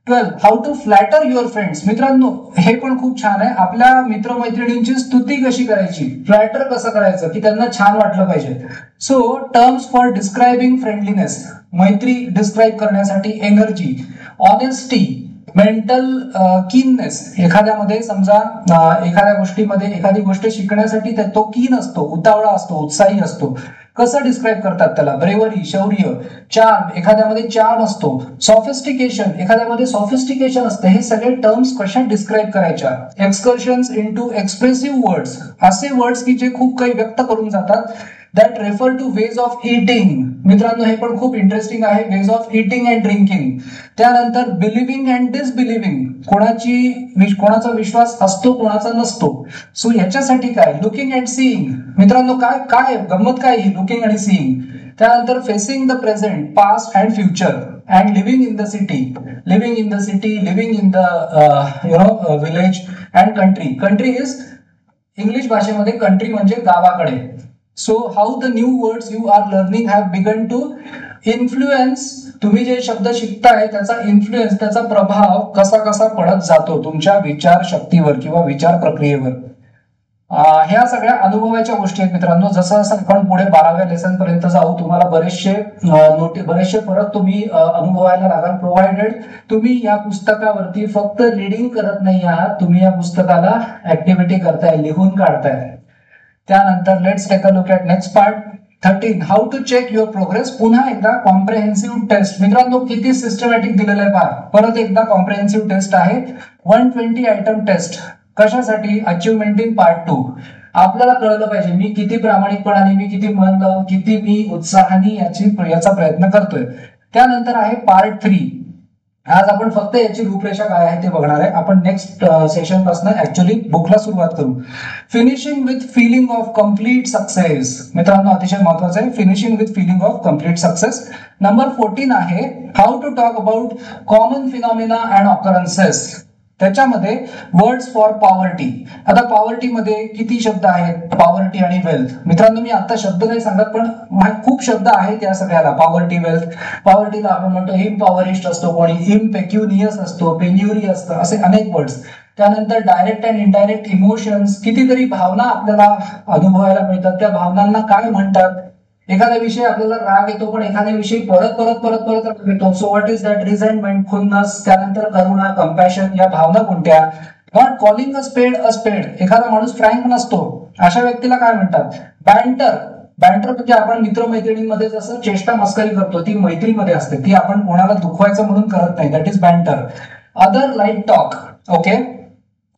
12, how to flatter your friends. मित्रांनो हे पण खूप छान आहे, आपल्या मित्रमैत्रिणींची स्तुती कशी करायची, फ्लॅटर कसं करायचं की त्यांना छान वाटलं पाहिजे. So terms for describing friendliness, मैत्री डिस्क्राईब करण्यासाठी. एनर्जी, ऑनेस्टी, मेंटल कीननेस, एखाद्यामध्ये समजा एखाद्या गोष्टीमध्ये एखादी गोष्ट शिकण्यासाठी तो कीन असतो, उतावळा असतो, उत्साही असतो. कसं डिस्क्राईब करतात त्याला, ब्रेवरी, शौर्य. चार्म, एखाद्यामध्ये चार्म असतो. सॉफिस्टिकेशन, एखाद्यामध्ये सॉफिस्टिकेशन असतं. हे सगळे टर्म्स कशा डिस्क्राईब करायच्या. एक्सकर्शन्स इनटू एक्सप्रेसिव्ह वर्ड्स, असे वर्ड्स की जे खूप काही व्यक्त करून जातात. That refer to ways of eating, मित्रांनो हे पण खूप इंटरेस्टिंग आहे, ways of eating and drinking. त्यानंतर बिलिव्हिंग अँड डिसबिलिव्हिंग, कोणाचा विश्वास असतो कोणाचा नसतो. सो याच्यासाठी काय, लुकिंग अँड सीइंग. मित्रांनो काय गंमत काय ही लुकिंग आणि सीइंग. त्यानंतर facing the present, past and future. And living in the city, living in the village. And country is, English भाषेमध्ये कंट्री म्हणजे गावाकडे. So how the new words you are learning have begun to influence, तुम्ही जे शब्द शिकताय त्याचा influence, त्याचा प्रभाव कसा पडत जातो तुमच्या विचार शक्तीवर किंवा विचार प्रक्रियेवर. ह्या सगळ्या अनुभवाच्या गोष्टी आहेत मित्रांनो. जसं आपण पुढे 12व्या लेसन पर्यंत जाऊ, तुम्हाला बरेचसे फरक तुम्ही अनुभवायला लागाल, प्रोव्हाइडेड तुम्ही या पुस्तकावरती फक्त रीडिंग करत नाही आहात, तुम्ही या पुस्तकाला ऍक्टिव्हिटी करताय, लिहून काढताय. त्यानंतर let's take a look at next part. 13, how to check your progress. पुन्हा एकदा कॉम्प्रेहेन्सिव्ह टेस्ट. मित्रांनो किती सिस्टमॅटिक दिलेलं आहे पहा. परत एकदा कॉम्प्रेहेन्सिव्ह टेस्ट आहे. 120 आयटम टेस्ट. कशासाठी, अचिव्हमेंट इन पार्ट 2. आपल्याला कळलं पाहिजे मी किती प्रामाणिकपणाने, मी किती मन लावून, किती मी उत्साहाने याचा प्रयत्न करतोय. त्यानंतर आहे पार्ट 3. आज आपण फक्त याची रूपरेषा काय आहे ते बघणार आहे. आपण नेक्स्ट सेशन पासून ऍक्च्युअली बुकला सुरुवात करू. Finishing with feeling of complete success. मित्रांनो अतिशय महत्वाचं आहे, finishing with feeling of complete success. Number 14 आहे how to talk about common phenomena and occurrences. त्याच्यामध्ये वर्ड्स फॉर पॉवर्टी. आता पॉवर्टी मध्ये किती शब्द आहेत? पॉवर्टी आणि वेल्थ. मित्रांनो मी आता शब्द नाही सांगत, पण खूप शब्द आहेत या सगळ्याला. Poverty, wealth. पॉवर्टीला आपण म्हणतो इम्पॉवरिश्ड असतो, कोणी इम्पेक्युनियस असतो, पेन्युरी असतं, असे अनेक वर्ड्स. त्यानंतर डायरेक्ट अँड इनडायरेक्ट इमोशन्स, कितीतरी भावना आपल्याला अनुभवायला मिळतात. त्या भावनांना काय म्हणतात? एखाद्या विषयी आपल्याला राग येतो, पण एखाद्या विषयी परत परत परत परत राग येतो. So what is that? Resentment, खुन्नस. त्यानंतर करुणा, कंपॅशन. या भावना कोणत्या? नॉट कॉलिंग अ स्पेड अ स्पेड. एखादा माणूस फ्रँक नसतो, अशा व्यक्तीला काय म्हणतात? बँटर. बँटर म्हणजे आपण मित्रमैत्रिणींमध्ये जसं चेष्टा मस्करी करतो, ती मैत्रीमध्ये असते, ती आपण कोणाला दुखवायचं म्हणून करत नाही. That is banter. Other like talk. Okay.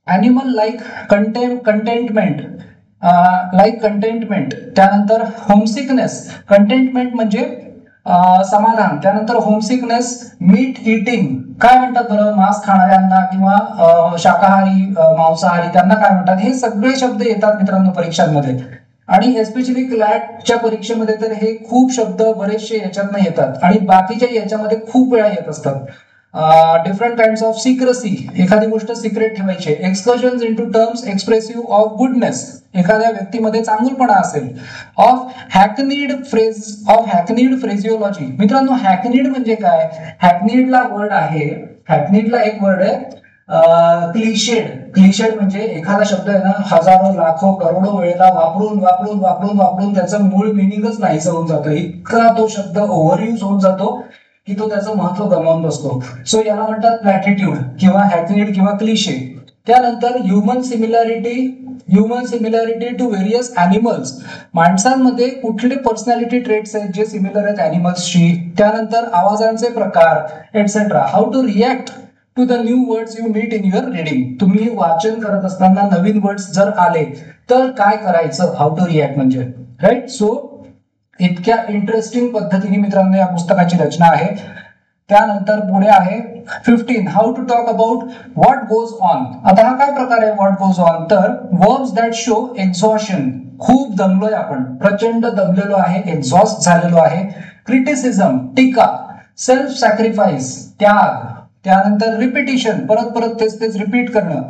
Animal like contentment. Like contentment. त्यानंतर होमसिकनेस. कंटेंटमेंट म्हणजे समाधान. त्यानंतर होमसिकनेस. Meet eating. काय म्हणतात बरं? मांस खाणाऱ्यांना किंवा शाकाहारी, मांसाहारी, त्यांना काय म्हणतात? हे सगळे शब्द येतात मित्रांनो परीक्षांमध्ये. आणि एस्पेशली क्लॅटच्या परीक्षेमध्ये तर हे खूप शब्द बरेचसे याच्यातनं येतात, आणि बाकीच्या याच्यामध्ये खूप वेळा येत असतात. Different kinds of secrecy. एखादी गोष्ट सिक्रेट ठेवायची. Excursions into terms expressive of goodness. एखाद्या व्यक्तीमध्ये चांगुलपणा असेल. Of hackneyed phraseology. मित्रांनो हॅकनीड म्हणजे काय? हॅकनीडला वर्ड आहे, हॅकनीडला एक वर्ड आहे क्लिशेड. क्लिशेड म्हणजे एखादा शब्द आहे ना, हजारो, लाखो, करोडो वेळेला वापरून वापरून वापरून वापरून त्याचं मूळ मिनिंगच नाहीसं होऊन जातं. इतका तो शब्द ओव्हरयूज होऊन जातो की तो त्याचं महत्व गमावून बसतो. सो याला म्हणतात प्लॅटिट्यूड किंवा हॅकनीड किंवा क्लिशे. त्यानंतर human similarity to various animals. माणसांमध्ये कुठले पर्सनॅलिटी ट्रेट्स आहेत जे सिमिलर आहेत ॲनिमल्सशी. त्यानंतर आवाजांचे प्रकार etcetera. How to react to the new words you meet in your reading. तुम्ही वाचन करत असताना नवीन वर्ड्स जर आले तर काय करायचं? हाऊ टू रिॲक्ट म्हणजे, राईट. सो इतक्या इंटरेस्टिंग पद्धतीने मित्रांनो या पुस्तकाची रचना आहे. त्यानंतर पुढे आहे 15 how to talk about what goes on. आता हा काय प्रकार आहे व्हॉट गोज ऑन? तर वर्ब्स दॅट शो एक्झॉशन. खूप दमलोय आपण, प्रचंड दमलेलो आहे, एक्झॉस्ट झालेलो आहे. क्रिटिसिझम, टीका. सेल्फ सॅक्रिफाईस, त्याग. त्यानंतर रिपिटिशन, परत परत तेच तेच रिपीट करणं.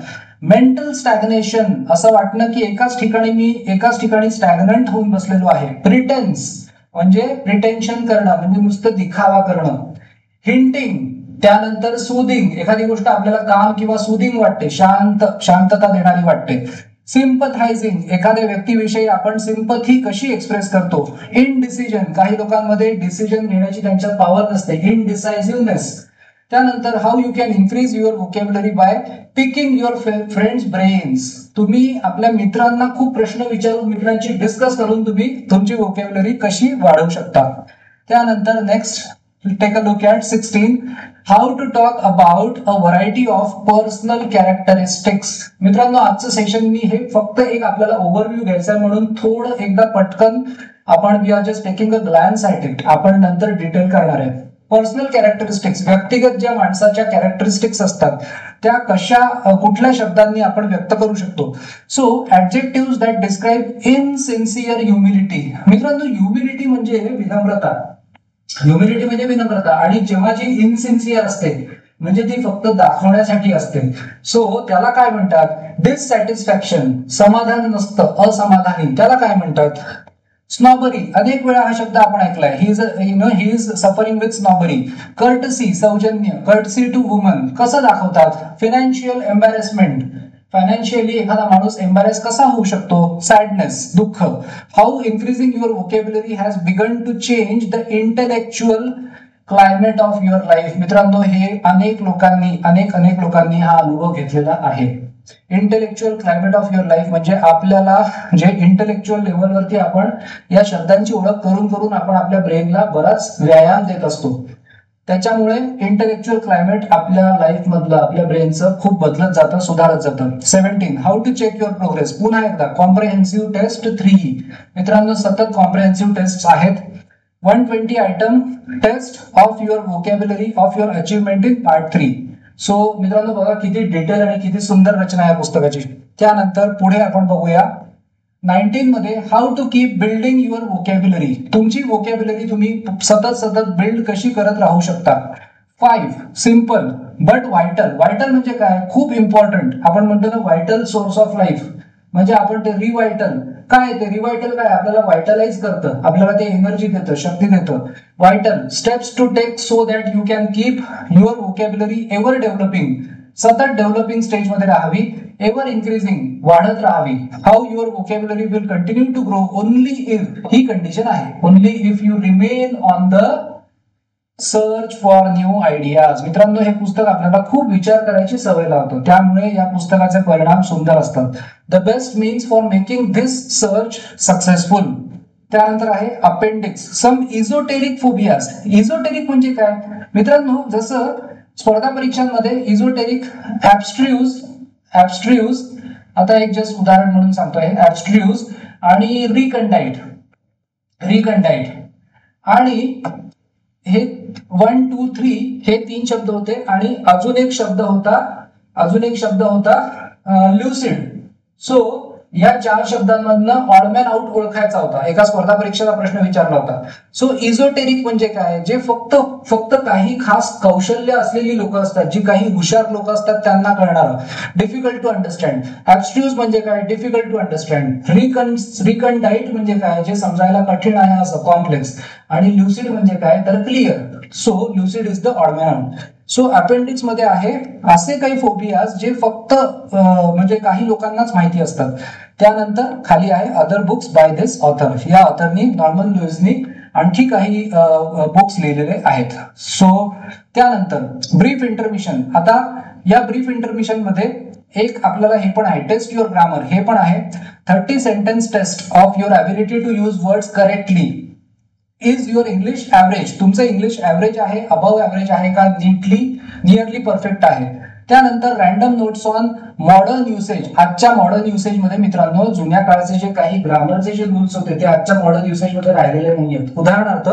मेंटल स्टॅग्नेशन, असं वाटणं की एकाच ठिकाणी स्टॅग्नंट होऊन बसलेलो आहे. प्रिटेन्स म्हणजे प्रिटेन्शन करणं, म्हणजे नुसतं दिखावा करणं. हिंटिंग. त्यानंतर सुदिंग, एखादी गोष्ट आपल्याला काम किंवा सुदिंग वाटते, शांतता देणारी वाटते. सिम्पथायझिंग, एखाद्या व्यक्तीविषयी आपण सिम्पथी कशी एक्सप्रेस करतो. इनडिसिजन, काही लोकांमध्ये डिसिजन घेण्याची त्यांच्यात पॉवर नसते. इनडिसायझिव्हनेस. त्यानंतर how you can increase your vocabulary by picking your friends brains. तुम्ही आपल्या मित्रांना खूप प्रश्न विचारून, मित्रांची डिस्कस करून तुम्ही तुमची व्होकॅब्युलरी कशी वाढवू शकता. त्यानंतर next take a look at 16 how to talk about a variety of personal characteristics. मित्रांनो आजचं सेशन मी हे फक्त एक आपल्याला ओव्हरव्ह्यू घ्यायचा म्हणून थोडं एकदा पटकन आपण we are just taking a glance at it. आपण नंतर डिटेल करणार आहे. पर्सनल कॅरेक्टरिस्टिक्स, व्यक्तिगत ज्या माणसाच्या कॅरेक्टरिस्टिक्स असतात त्या कशा, कुठल्या शब्दांनी आपण व्यक्त करू शकतो. So adjectives that describe insincere humility. मित्रांनो ह्युमिलिटी म्हणजे विनम्रता. ह्युमिलिटी म्हणजे विनम्रता. आणि जेव्हा जी इनसिन्सिअर असते म्हणजे ती फक्त दाखवण्यासाठी असते. सो त्याला काय म्हणतात? डिससॅटिस्फॅक्शन, समाधान नसतं, असमाधानी, त्याला काय म्हणतात? स्नॉबरी. अनेक वेळा हा शब्द आपण ऐकलाय. He is suffering with snobbery. Courtesy, सौजन्य. कर्टसी टू वुमन कसं दाखवतात? Financial embarrassment. फायनान्शियली एखादा माणूस एम्बॅरेस कसा होऊ शकतो? सॅडनेस, दुःख. How increasing your vocabulary has begun to change the intellectual climate of your life. मित्रांनो हे अनेक लोकांनी हा अनुभव घेतलेला आहे. Intellectual climate of your life म्हणजे आपल्याला जे इंटेलेक्च्युअल लेवलवरती आपण या शब्दांची ओळख करून करून आपण आपल्या ब्रेनला बराच व्यायाम देत असतो. त्याच्यामुळे इंटेलेक्च्युअल क्लायमेट आपल्या लाईफ मधलं, आपल्या ब्रेनचं खूप बदलत जातं, सुधारत जातं. 17 how to check your progress. पुन्हा एकदा कॉम्प्रिहेन्सिव्ह टेस्ट 3. मित्रांनो सतत कॉम्प्रिहेन्सिव्ह टेस्ट आहेत. 120 item test of your vocabulary of your achievement in part 3. So मित्रांनो बघा किती डिटेल आणि किती सुंदर रचना आहे पुस्तकाची. त्यानंतर पुढे आपण बघूया 19 मध्ये how to keep building your vocabulary. तुमची व्होकॅब्युलरी तुम्ही सतत बिल्ड कशी करत राहू शकता. 5 सिंपल बट व्हायटल. व्हायटल म्हणजे काय, खूप इम्पॉर्टंट. आपण म्हणतो ना व्हायटल सोर्स ऑफ लाईफ, म्हणजे आपण ते रिव्हायटल. काय ते रिव्हायटल, काय आपल्याला व्हायटलाइज करतं, आपल्याला ते एनर्जी देतं, शक्ती देतं. Vital steps to take so that you can keep your vocabulary ever developing. सतत डेव्हलपिंग स्टेज मध्ये राहावी, एव्हर इन्क्रीजिंग वाढत राहावी. How your vocabulary will continue to grow only if, ही कंडिशन आहे, only if you remain on the search for new ideas. मित्रांनो हे पुस्तक आपल्याला खूप विचार करायची सवय लावतं, त्यामुळे या पुस्तकाचे परिणाम सुंदर असतात. The best means for making this search successful. त्यानंतर आहे अपेंडिक्स, सम इझोटेरिक फोबियाज. इझोटेरिक म्हणजे काय मित्रांनो, जसं स्पर्धा परीक्षांमध्ये इझोटेरिक, ऍब्स्ट्रियूज, आता एक जस्ट उदाहरण म्हणून सांगतोय, ऍब्स्ट्रियूज आणि रिकंडाइट. आणि हे 1 2 3 हे 3 शब्द होते आणि अजून एक शब्द होता ल्युसिड. सो या 4 शब्दांमधनं ऑड मॅन आउट ओळखायचा होता, एका स्पर्धा परीक्षेचा प्रश्न विचारला होता. सो इझोटेरिक म्हणजे काय, जे फक्त काही खास कौशल्य असलेली लोक असतात, जी काही हुशार लोक असतात त्यांना कळणार, डिफिकल्ट टू अंडरस्टँड. ऍब्स्ट्रूज म्हणजे काय, डिफिकल्ट टू अंडरस्टँड. रिकंडाइट म्हणजे काय, जे समजायला कठीण आहे असं, कॉम्प्लेक्स. आणि ल्युसिड म्हणजे काय तर clear. So lucid is the odd man out. So appendix मध्ये आहे असे काही फोबियाज जे फक्त म्हणजे काही लोकांनाच माहिती असतात. त्यानंतर खाली आहे other books by this author. या ऑथरनी, नॉर्मन लुईसनी आणखी काही बुक्स लिहिलेले आहेत. सो त्यानंतर ब्रीफ इंटरमिशन. आता या ब्रीफ इंटरमिशन मध्ये एक आपल्याला हे पण आहे, टेस्ट युअर ग्रामर, हे पण आहे. 30 sentence test of your ability to use words correctly. Is your English average, तुमचं इंग्लिश ॲव्हरेज आहे, अबव ॲव्हरेज आहे का, नियरली परफेक्ट आहे. त्यानंतर random notes on modern usage. आजच्या मॉडर्न युसेज मध्ये मित्रांनो, जुन्या काळाचे जे काही ग्रामरचे जे रूल्स होते ते आजच्या मॉडर्न युसेज मध्ये राहिलेले नाहीयेत. उदाहरणार्थ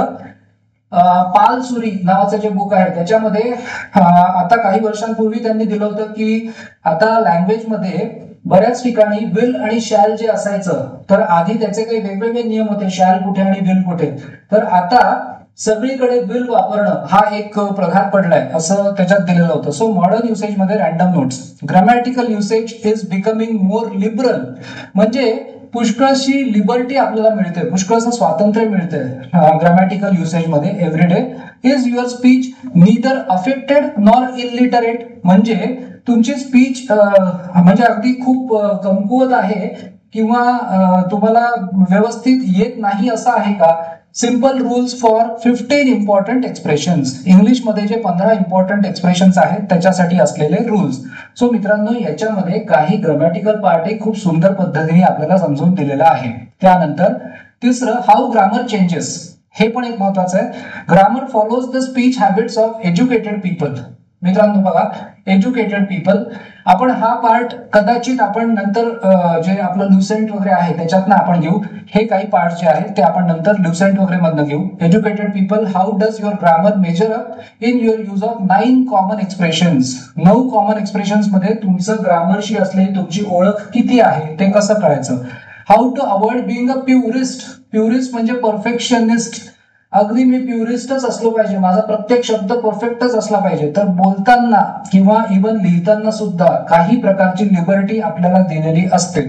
पाल सुरी नावाचं जे बुक आहे त्याच्यामध्ये आता काही वर्षांपूर्वी त्यांनी दिलं होतं की आता लँग्वेज मध्ये बऱ्याच ठिकाणी विल आणि शॅल जे असायचं, तर आधी त्याचे काही वेगवेगळे नियम होते, शॅल कुठे आणि विल कुठे. तर आता सगळीकडे विल वापरणं हा एक प्रघात पडलाय असं त्याच्यात दिलेलं होतं. सो मॉडर्न युसेज मध्ये random notes. Grammatical usage is becoming more liberal, म्हणजे पुष्कळशी लिबर्टी आपल्याला मिळते, पुष्कळचं स्वातंत्र्य मिळते ग्रामॅटिकल युसेज मध्ये everyday. Is your speech neither affected nor illiterate, म्हणजे तुमची स्पीच म्हणजे अगदी खूप कमकुवत आहे किंवा तुम्हाला व्यवस्थित येत नाही असं आहे का. Simple rules for 15 important expressions. English मध्ये जे 15 इम्पॉर्टंट एक्सप्रेशन्स आहेत त्याच्यासाठी असलेले रूल्स. सो मित्रांनो याच्यामध्ये काही ग्रामॅटिकल पार्ट एक खूप सुंदर पद्धतीने आपल्याला समजून दिलेला आहे. त्यानंतर तिसरं, हाऊ ग्रामर चेंजेस. हे पण एक महत्वाचं आहे. Grammar follows the speech habits of educated people. मित्रांनो बघा, एज्युकेटेड पीपल, आपण हा पार्ट कदाचित आपण नंतर जे आपलं ल्युसेंट वगैरे आहे त्याच्यातनं आपण घेऊ. हे काही पार्ट जे आहेत ते आपण नंतर ल्युसेंट वगैरे मधनं घेऊ. Educated people, how does your grammar major up in your use of 9 common expressions. 9 common expressions मध्ये तुमचं ग्रामरशी असलेली तुमची ओळख किती आहे ते कसं कळायचं. How to avoid being a purist. Purist म्हणजे परफेक्शनिस्ट. अगदी मी प्युरिस्टच असलो पाहिजे, माझा प्रत्येक शब्द परफेक्टच असला पाहिजे. तर बोलताना किंवा इव्हन लिहिताना सुद्धा काही प्रकारची लिबर्टी आपल्याला दिलेली असते.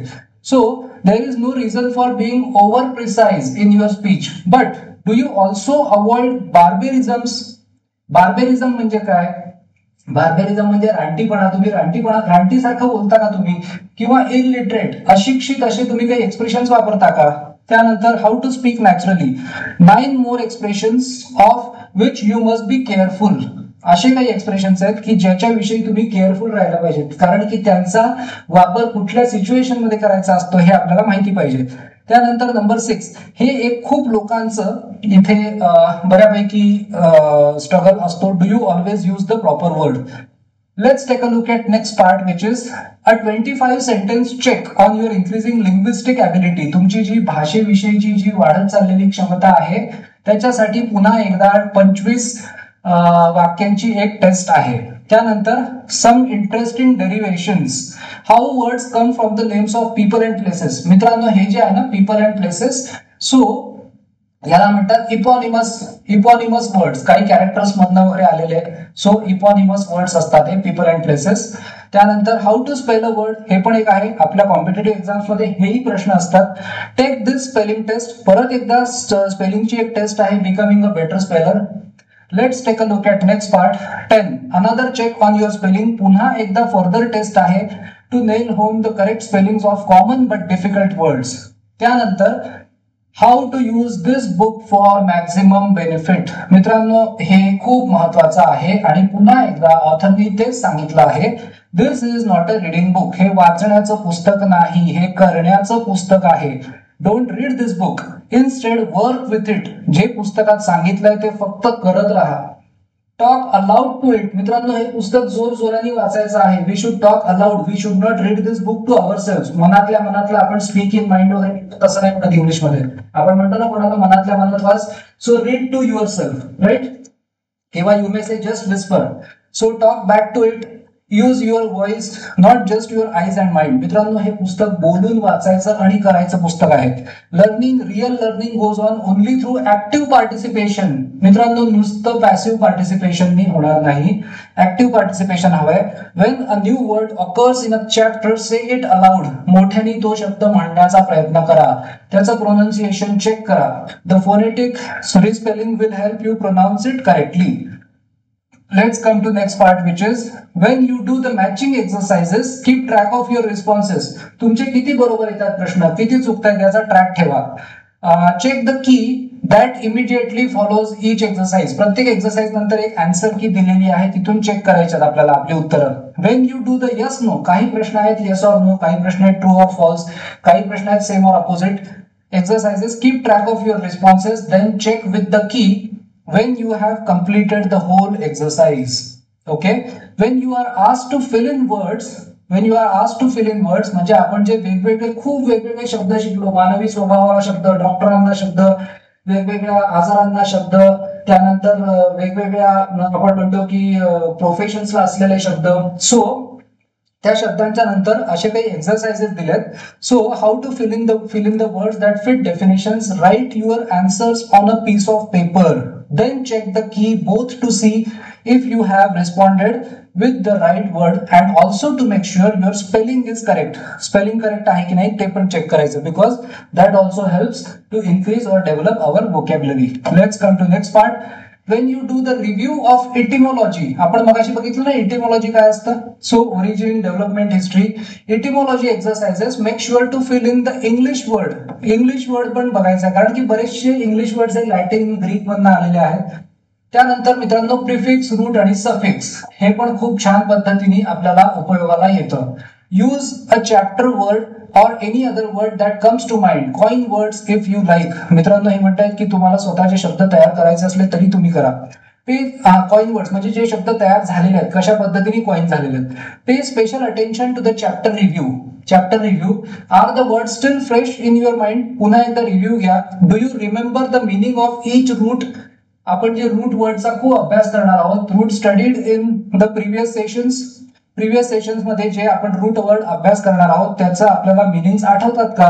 So there is no reason for being over precise in your speech, but do you also avoid barbarisms. Barbarism म्हणजे काय, बार्बेरिझम म्हणजे रानटीपणा. तुम्ही रानटीसारखं बोलता का तुम्ही, किंवा इलिटरेट, अशिक्षित असे तुम्ही काही एक्सप्रेशन्स वापरता का. त्यानंतर how to speak naturally. 9 more expressions of which you must be careful. असे काही एक्सप्रेशन्स आहेत की ज्याच्याविषयी तुम्ही केअरफुल राहायला पाहिजे, कारण की त्यांचा वापर कुठल्या सिच्युएशन मध्ये करायचा असतो हे आपल्याला माहिती पाहिजे. त्यानंतर नंबर 6, हे एक खूप लोकांचं इथे बऱ्यापैकी स्ट्रगल असतो. Do you always use the proper word. Let's take a look at next part, which is a 25 sentence check on your increasing linguistic ability. तुमची जी भाषेविषयीची जी वाढत चाललेली क्षमता आहे त्याच्यासाठी पुन्हा एकदा 25 वाक्यांची एक टेस्ट आहे. त्यानंतर some interesting derivations. How words come from the names of people and places. मित्रांनो हे जे आहे ना पीपल अँड प्लेसेस, सो याला म्हणतात इपॉनिमस वर्ड्स, काही कॅरेक्टर्स मधनं वगैरे आलेले. सो इपॉनिमस वर्ड्स असतात हे, पीपल अँड प्लेसेस. त्यानंतर how to spell a word, हे पण एक आहे. आपल्या कॉम्पिटेटिव्ह एक्झाम्स मध्ये हेही प्रश्न असतात. टेक दिस स्पेलिंग टेस्ट, परत एकदा स्पेलिंगची एक टेस्ट आहे, becoming a better speller. Let's take a look at next part 10, another check on your spelling. पुन्हा एकदा फर्दर टेस्ट आहे to nail home the correct spellings of common but difficult words. त्यानंतर how to use this book for maximum benefit. मित्रांनो हे खूप महत्वाचं आहे आणि पुन्हा एकदा ऑथरनी तेच सांगितलं आहे, this is not a reading book. हे वाचण्याचं पुस्तक नाही, हे करण्याचं पुस्तक आहे. Don't read this book, instead work with it. जे पुस्तकात सांगितलंय ते फक्त करत राहा. Talk aloud to it. मित्रांनो हे पुस्तक जोर जोराने वाचायचं आहे. We should talk aloud, we should not read this book to our self. मनातल्या आपण स्पीक इन माइंड वगैरे तसं नाही म्हणत इंग्लिश मध्ये. आपण म्हणतो ना कोणाला मनातल्या मनात वाच, so read to yourself, right. किंवा you may say just whisper. So talk back to it, use your voice, not just your eyes and mind. मित्रांनो हे पुस्तक बोलून वाचायचं आणि करायचं पुस्तक आहे. Learning, real learning goes on only through active participation. मित्रांनो नुसतं पॅसिव्ह पार्टिसिपेशन होणार नाही, ऍक्टिव्ह पार्टिसिपेशन हवंय. When a new word occurs in a chapter, say it aloud. मोठ्याने तो शब्द म्हणण्याचा प्रयत्न करा, त्याचं प्रोनाउन्सिएशन चेक करा. The phonetic respelling will help you pronounce it correctly. Let's come to next part, which is when you do the matching exercises, keep track of your responses. तुमचे किती बरोबर येतात प्रश्न, किती चुकतात याचा ट्रॅक ठेवा. Check the key that immediately follows each exercise. प्रत्येक एक्सरसाइज नंतर एक आन्सर की दिलेली आहे, तिथून चेक करायच्यात आपल्याला आपली उत्तरं. When you do the yes no, काही प्रश्न आहेत येस ऑर नो, काही प्रश्न आहेत ट्रू ऑर फॉल्स, काही प्रश्न आहेत same or opposite. Exercises, keep track of your responses, then check with the key when you have completed the whole exercise. Okay, when you are asked to fill in words, म्हणजे आपण जे खूप वेगवेगळे शब्द शिकलो, मानवी स्वभावाला शब्द, डॉक्टरांना शब्द, वेगवेगळ्या आजारांना शब्द, त्यानंतर वेगवेगळ्या आपण म्हणतो की प्रोफेशन्सला असलेले शब्द. सो त्या शब्दांच्या नंतर असे काही एक्सरसाइजेस दिलेत. So how to fill in the words that fit definitions. Write your answers on a piece of paper. Then check the key both to see if you have responded with the right word and also to make sure your spelling is correct. Spelling correct आहे की नाही ते पण check करायचं, because that also helps to increase or develop our vocabulary. Let's come to next part. When you do the review of etymology, आपण मगाशी बघितलं ना etymology काय असतं. So origin, development, history. Etymology exercises, make sure to fill in the English word. English word पण बघायचा, कारण की बरेचसे इंग्लिश वर्ड हे लॅटिन, ग्रीक मधून आलेले आहेत. त्यानंतर मित्रांनो प्रिफिक्स, रूट आणि सफिक्स हे पण खूप छान पद्धतीने आपल्याला उपयोगाला येतं. Use a chapter word or any other word that comes to mind. Coin words if you like. मित्रांनो हे म्हणतात की तुम्हाला स्वतःचे शब्द तयार करायचे असले तरी तुम्ही करा. कॉइन वर्ड्स म्हणजे जे शब्द तयार झालेले आहेत, कशा पद्धतीने कॉइन झालेले आहेत. Pay special attention to the chapter review. Chapter review, are the word still fresh in your mind. पुन्हा एकदा रिव्ह्यू घ्या. Do you remember the meaning of each root. आपण जे रूट वर्डचा खूप अभ्यास करणार आहोत. Root studied in the previous sessions मध्ये जे आपण रूट वर्ड अभ्यास करणार आहोत त्याचं आपल्याला मिनिंग्स आठवतात का.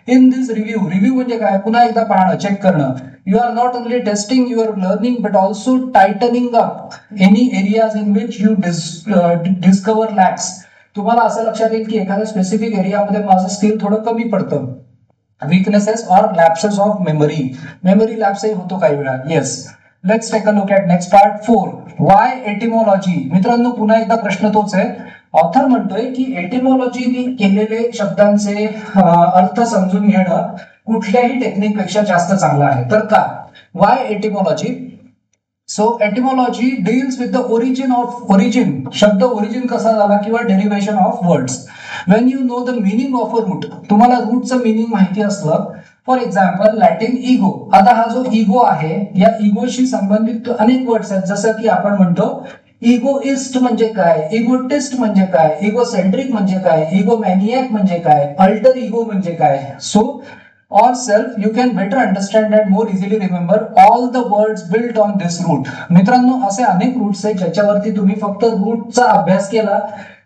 इन दिस रिव्ह्यू म्हणजे काय, पुन्हा एकदा पाहणं, चेक करणं. You are not only testing your learning but also tightening up any areas in which you discover lacks. तुम्हाला असं लक्षात येईल की एखाद्या स्पेसिफिक एरियामध्ये माझं स्किल थोडं कमी पडतं. Weaknesses or lapses of memory लॅप्सही होतो काही वेळा. Yes, let's take a look at next part 4. Why etymology. मित्रांनो पुन्हा एकदा प्रश्न तोच आहे. ऑथर म्हणतोय की एटिमोलॉजीने केलेले शब्दांचे अर्थ समजून घेणं कुठल्याही टेक्निक पेक्षा जास्त चांगलं आहे. तर का, Y etymology. So etymology deals with the origin. शब्द ओरिजिन कसा झाला किंवा derivation of words. Wien you know the meaning of a route, तुम्हाला रूटचं मिनिंग माहिती असलं. For example Latin ego. आता हा जो इगो आहे या इगोशी संबंधित अनेक वर्ड्स आहेत, जसं की आपण म्हणतो इगोइस्ट म्हणजे काय, इगोटिस्ट म्हणजे काय, इगोसेंट्रिक म्हणजे काय, इगोमॅनियक म्हणजे काय, अल्टर इगो म्हणजे काय. So or self, you can better understand and more easily remember all the words built on this root. मित्रांनो असे अनेक रूट्स आहेत ज्याच्यावरती तुम्ही फक्त रूटचा अभ्यास केला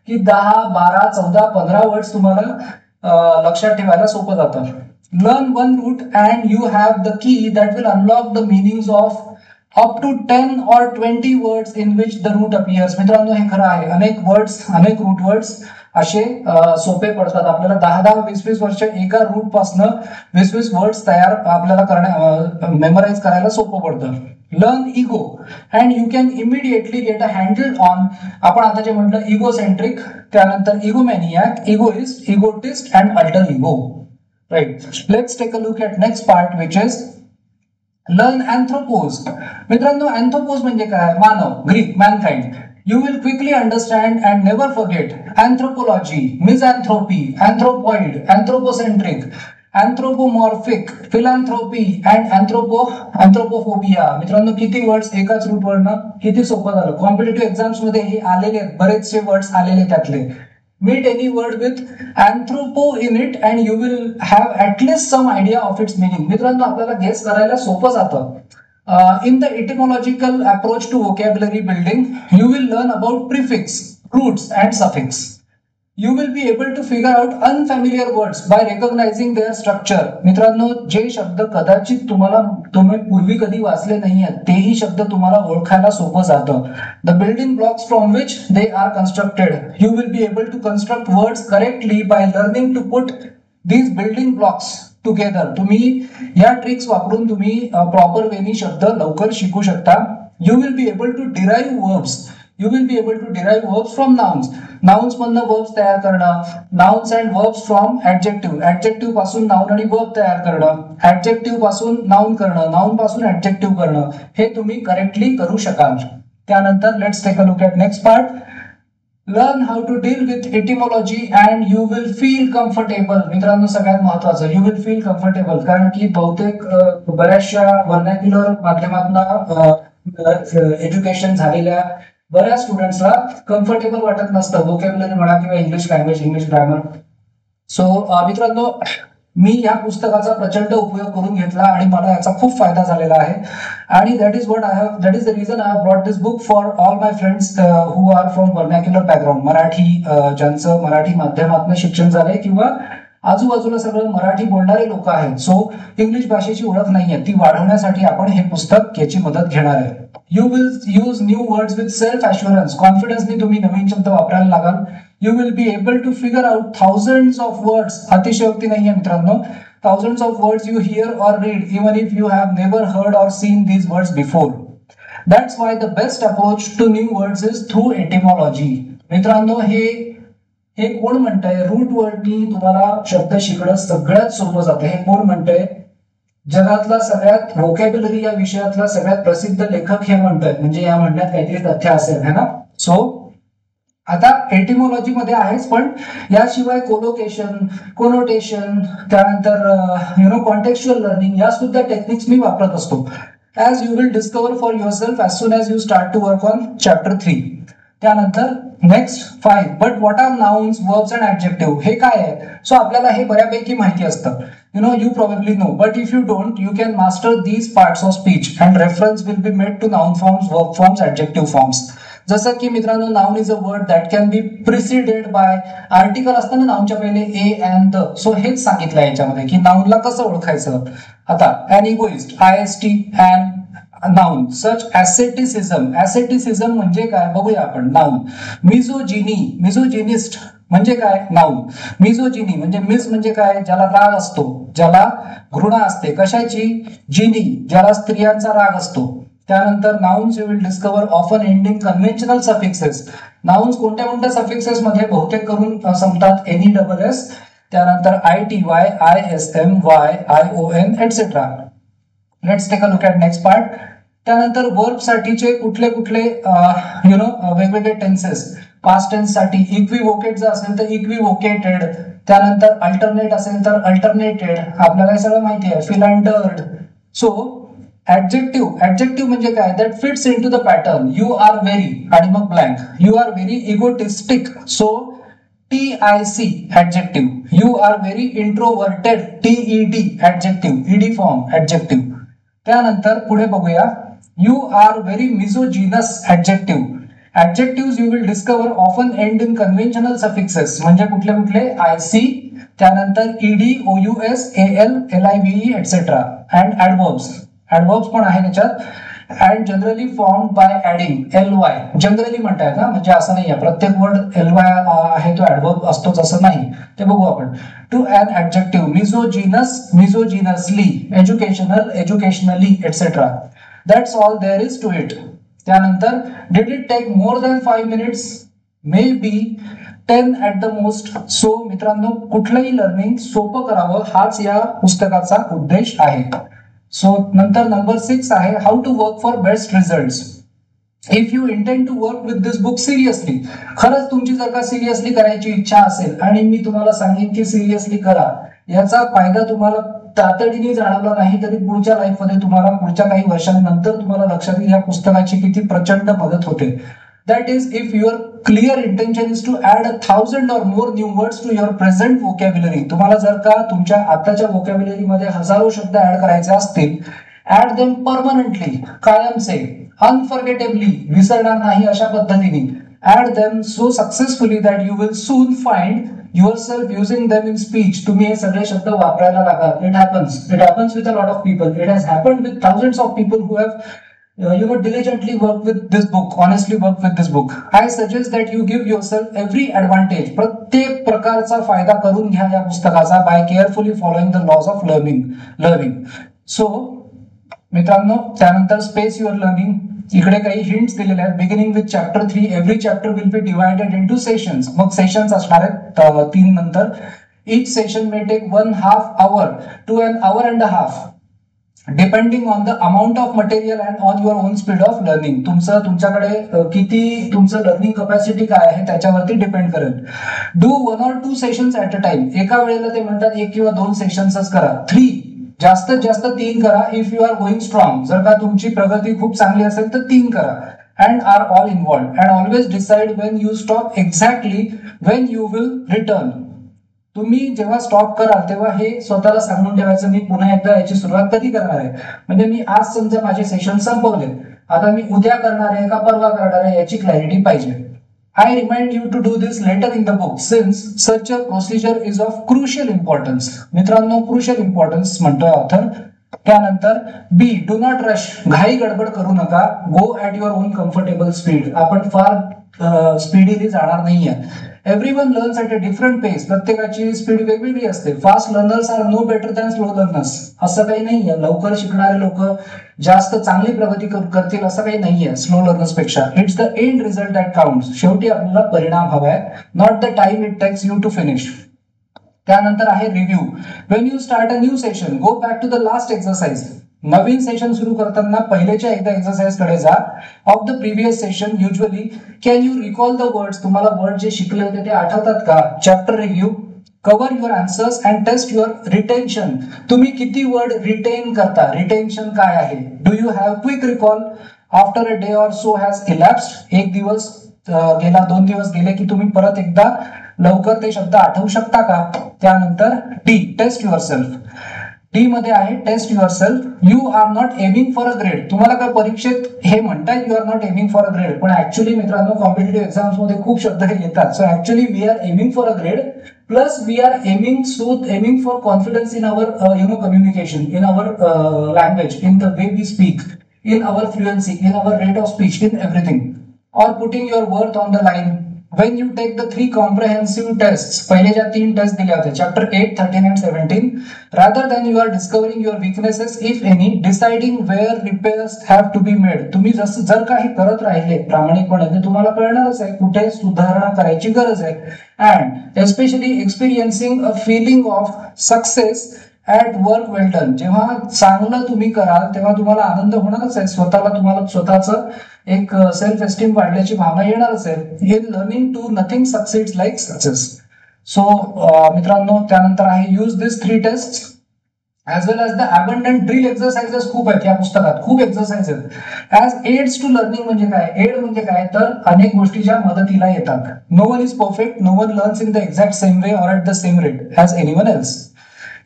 की 10, 12, 14, 15 वर्ड्स तुम्हाला लक्षात ठेवायला सोपं जातं. Learn one root and you have the key that will unlock the meanings of up to 10 or 20 words in which the root appears. मित्रांनो हे खरं आहे, अनेक वर्ड्स, अनेक रूट वर्ड्स असे सोपे पडतात. आपल्याला 10-20 वर्ष एका रूट पासून 20 वर्ड्स तयार आपल्याला मेमोराइज करायला सोपं पडतं. Learn ego and you can immediately get a handle on. आपण आता जे म्हटलं इगोसेंट्रिक, त्यानंतर egomaniac, egoist, egotist and alter ego. Right. Let's take a look at next part which is learn anthropos. मित्रांनो अँथ्रोपोज म्हणजे काय? मानव, Greek, mankind. You will quickly understand and never forget anthropology, misanthropy, anthropoid, anthropocentric, anthropomorphic, philanthropy and anthropophobia. मित्रांनो किती words एकाच route वरनं, किती सोपं झालं. कॉम्पिटिटिव्ह एक्झाम्स मध्ये हे आलेले आहेत, बरेचसे वर्ड्स आलेले त्यातले. Meet any word with anthropo in it and you will have at least some idea of its meaning. मित्रांनो आपल्याला गेस करायला सोपं जातं. In the etymological approach to vocabulary building, you will learn about prefix, roots and suffix. You will be able to figure out unfamiliar words by recognizing their structure. मित्रांनो जे शब्द कदाचित तुम्ही पूर्वी कधी वाचले नाही आहेत तेही शब्द तुम्हाला ओळखायला सोपं जातं. The building blocks from which they are constructed. You will be able to construct words correctly by learning to put these building blocks together. तुम्ही या ट्रिक्स वापरून तुम्ही प्रॉपर वेनी शब्द लवकर शिकू शकता. You will be able to derive verbs. You will be able to derive verbs from nouns. Nouns मधनं verbs तयार करणं, nouns and verbs from adjective. Adjective पासून noun आणि verb तयार करणं, adjective पासून noun करणं, noun पासून adjective करणं, हे तुम्ही करेक्टली करू शकाल. त्यानंतर let's take a look at next part. Learn how to deal with etymology and you will feel comfortable. मित्रांनो सगळ्यात महत्वाचं यू विल फील कम्फर्टेबल, कारण की बहुतेक बऱ्याचशा व्हर्नॅक्युलर माध्यमातून एज्युकेशन झालेल्या बऱ्याच स्टुडंट्सला कम्फर्टेबल वाटत नसतं व्होकॅब्युलरी म्हणा किंवा English language, English grammar. So मित्रांनो मी या पुस्तकाचा प्रचंड उपयोग करून घेतला आणि मला याचा खूप फायदा झालेला आहे. आणि that is the reason I have brought this book for all my friends who are from vernacular background. Marathi, ज्यांचं मराठी माध्यमातून शिक्षण झालंय किंवा आजूबाजूला सगळं मराठी बोलणारे लोक आहेत. सो इंग्लिश भाषेची ओळख नाहीये ती वाढवण्यासाठी आपण हे पुस्तक याची मदत घेणार आहे. You will use new words with self-assurance. Confidence ने तुम्ही नवीन शब्द वापरायला लागाल. You will be able to figure out thousands of words. अतिशयोक्ती नाहीये मित्रांनो. Thousands of words you hear or read, even if you have never heard or seen these words before. That's why the best approach to new words is through etymology. मित्रांनो हे कोण म्हणतंय? Route वर्डनी तुम्हाला शब्द शिकणं सगळ्यात सोपं जातं. हे कोण म्हणतंय? जगातला सगळ्यात व्होकॅब्युलरी या विषयातला सगळ्यात प्रसिद्ध लेखक हे म्हणतात. म्हणजे या म्हणण्यात काहीतरी तथ्य असेल है ना. सो आता एटिमॉलॉजी मध्ये आहेच, पण याशिवाय कोलोकेशन, कोनोटेशन, त्यानंतर कॉन्टेक्स्चुअल लर्निंग या सुद्धा टेक्निक्स मी वापरत असतो. As you will discover for yourself as soon as you start to work on chapter 3. त्यानंतर next 5. But what are nouns, verbs and adjective. हे काय आहे? सो आपल्याला हे बऱ्यापैकी माहिती असतं. You probably know, but if you don't, you can master these parts of speech and reference will be made to noun forms, verb forms, adjective forms. जसं की मित्रांनो noun is a word that can be preceded by article असतं ना नाउनच्या पहिले a and the. So हेच सांगितलं याच्यामध्ये की नाउनला कसं ओळखायचं. आता an egoist, ist, an noun such asceticism. asceticism म्हणजे काय बघूया आपण. नाउन मिझोजिनी, मिझोजिनिस्ट म्हणजे काय? नाउन. मिझोजिनी म्हणजे मिस म्हणजे काय? ज्याला राग असतो, ज्याला घृणा असते. कशाची? जिनी, ज्याला स्त्रियांचा राग असतो. त्यानंतर nouns you will discover often ending conventional suffixes. Nouns कोणत्या कोणत्या सफिक्सेस मध्ये बहुतेक करून संपतात NESS, त्यानंतर ITY, ISM, Y, ION etcetera. Let's take a look at next part. त्यानंतर वर्ब साठीचे कुठले कुठले वेगवेगळे टेन्सेस. पास्ट टेन्स साठी इक्विवोकेट जर असेल तर इक्विवोकेटेड, त्यानंतर अल्टरनेट असेल तर अल्टरनेटेड. आपल्याला हे सगळं माहिती आहे. फिलँडर्ड. सो ऍडजेक्टिव्ह म्हणजे काय? That fits into the pattern. You are very आणि मग blank. You are very egotistic. So TIC adjective. You are very introverted. TED adjective, ED form adjective. त्यानंतर पुढे बघूया. You are very misogynous adjective. Adjectives you will discover often end in conventional suffixes. म्हणजे कुठले कुठले? IC, त्यानंतर ED, ओयूएस, L, एलआयव्हीई etcetera and ऍडवर्ब्स पण आहे त्याच्यात. And generally form by adding alloy, generally म्हणतायत ना, म्हणजे असं नाही आहे प्रत्येक वर्ड एलवाय आहे तो ऍडवर्ब असतोच असं नाही, ते बघू आपण. To an adjective, misogynously, educational, educationally etcetera. That's all there is to it. त्यानंतर did it take more than 5 minutes? Maybe 10 at the most. So मित्रांनो, कुठलंही लर्निंग सोपं करावं हाच या पुस्तकाचा उद्देश आहे. सो नंतर नंबर 6 आहे how to work for best results. If you intend to work with this book seriously, खरंच तुमची जर का सिरियसली करायची इच्छा असेल आणि मी तुम्हाला सांगेन की सिरियसली करा, याचा फायदा तुम्हाला तातडीने जाणवला नाही तरी पुढच्या लाईफमध्ये तुम्हाला पुढच्या काही वर्षांनंतर तुम्हाला लक्षात येईल या पुस्तकाची किती प्रचंड मदत होते. That is, if your clear intention is to add 1,000 or more new words to your present vocabulary, तुम्हाला जर का तुमच्या आताच्या vocabulary मध्ये हजारो शब्द ऍड करायचे असतील, add them permanently, कायमचे, unforgettably, विसरणार नाही अशा पद्धतीने, add them so successfully that you will soon find yourself using them in speech. तुम्ही हे सगळे शब्द वापरायला लागाल. It happens with a lot of people. It has happened with thousands of people who have diligently work with this book, honestly work with this book. I suggest that you give yourself every advantage, प्रत्येक प्रकारचा फायदा करून घ्या या पुस्तकाचा by carefully following the laws of learning. So मित्रांनो, त्यानंतर space your learning, इकडे काही हिंट्स दिलेले आहेत. Beginning with chapter 3, every chapter will be divided into sessions. मग सेशन्स असणार आहेत 3 नंतर. Each session may take 1/2 hour to an hour and a half. Depending on the amount of material and on your on speed of learning. तुमच्याकडे किती तुमचं learning capacity काय आहे त्याच्यावरती डिपेंड करेल. Do 1 or 2 sessions at a time. एका वेळेला ते म्हणतात 1 किंवा 2 सेशन्सच करा. 3, जास्तीत जास्त 3 करा. If you are going strong, जर का तुमची प्रगती खूप चांगली असेल तर 3 करा. And are all involved and always decide when you stop, exactly when you will return. तुम्ही जेव्हा स्टॉप कराल तेव्हा हे स्वतःला सांगून ठेवायचं, मी पुन्हा एकदा याची सुरुवात कधी करणार आहे. म्हणजे मी आज समजा माझे सेशन संपवले, आता मी उद्या करणार आहे का परवा करणार आहे याची क्लॅरिटी पाहिजे. I remind you to do this letter in the book since such a procedure is of crucial importance. मित्रांनो, क्रुशियल इम्पॉर्टन्स म्हणतोय ऑथर. त्यानंतर बी, डू नॉट रश, घाई गडबड करू नका. Go at your own comfortable speed. आपण फार speedily जाणार नाहीये. Everyone learns at a different pace. प्रत्येकाची स्पीड वेगवेगळी असते. Fast learners are no better than slow learners. असं काही नाहीये लवकर शिकणारे लोक जास्त चांगली प्रगती करतील असं काही नाहीये स्लो लर्नर्स पेक्षा. It's the end result that counts. शेवटी आपल्याला परिणाम हवाय, not the time it takes you to finish. त्यानंतर आहे review. When you start a new session, go back to the last exercise. नवीन सेशन सुरू करताना पहिलेच्या एकदा एक्सरसाइज कडे जा. Of the previous session usually can you recall the words. तुम्हाला वर्ड जे शिकले होते ते आठवतात का. Chapter review, cover your answers and test your retention. तुम्ही किती वर्ड रिटेन करता, रिटेन्शन काय आहे. Do you have quick recall after a day or so has elapsed. 1 दिवस गेला, 2 दिवस गेले की तुम्ही परत एकदा लवकर ते शब्द आठवू शकता का. त्यानंतर D, test yourself. D मध्ये आहे test yourself. You are not aiming for a grade. तुम्हाला काय परीक्षेत हे म्हणतात you are not aiming for a grade, पण ऍक्च्युअली मित्रांनो कॉम्पिटेटिव्ह एक्झाम्स मध्ये खूप शब्द हे येतात. So actually we are aiming for a grade plus we are aiming for confidence in our communication, in our language, in the way we speak, in our fluency, in our rate of speech, in everything. Or putting your worth on the line. When you take the 3 comprehensive tests, पहिले ज्या 3 taste दिल्या होत्या chapter 8, 13 and 17, rather than you are discovering your weaknesses if any, deciding where repairs have to be made. तुम्ही जर काही करत राहिले प्रामाणिकपणे तर तुम्हाला कळणारच आहे कुठे सुधारणा करायची गरज आहे. And especially experiencing a feeling of success at work well done. जेव्हा चांगलं तुम्ही कराल तेव्हा तुम्हाला आनंद होणारच आहे. तुम्हाला स्वतःचं एक सेल्फ एस्टीम वाढल्याची भावना येणारच आहे. In learning to nothing succeeds like success. So मित्रांनो, त्यानंतर आहे use this 3 test as well as the abundant drill exercises. खूप आहेत या पुस्तकात, खूप एक्सरसाइज आहेत. ऍज एड्स टू लर्निंग म्हणजे काय, एड म्हणजे काय तर अनेक गोष्टी ज्या मदतीला येतात. No one is perfect, no one learns in the exact same way or at the same rate as anyone else.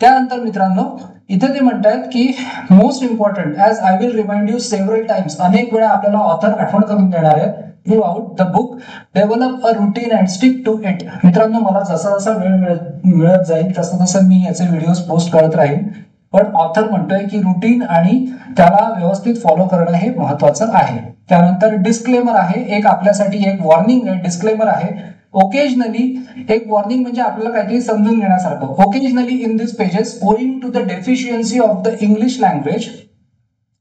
त्यानंतर मित्रांनो इथे ते म्हणतात की most important as I will remind you several times. अनेक वेळा आपल्याला ऑथर आठवण करून देणार आहे throughout the book, develop a routine and stick to it. मित्रांनो, मला जसा जसा वेळ मिळत जाईल तसं तसं मी याचे व्हिडिओज पोस्ट करत राहीन. पण ऑथर म्हणतोय की रुटीन आणि त्याला व्यवस्थित फॉलो करणं हे महत्वाचं आहे. त्यानंतर डिस्क्लेमर आहे, एक आपल्यासाठी एक वॉर्निंग आहे, डिस्क्लेमर आहे. ओकेजनली, एक वॉर्निंग म्हणजे आपल्याला काहीतरी समजून घेण्यासारखं. Occasionally in this pages owing to the deficiency of the English language,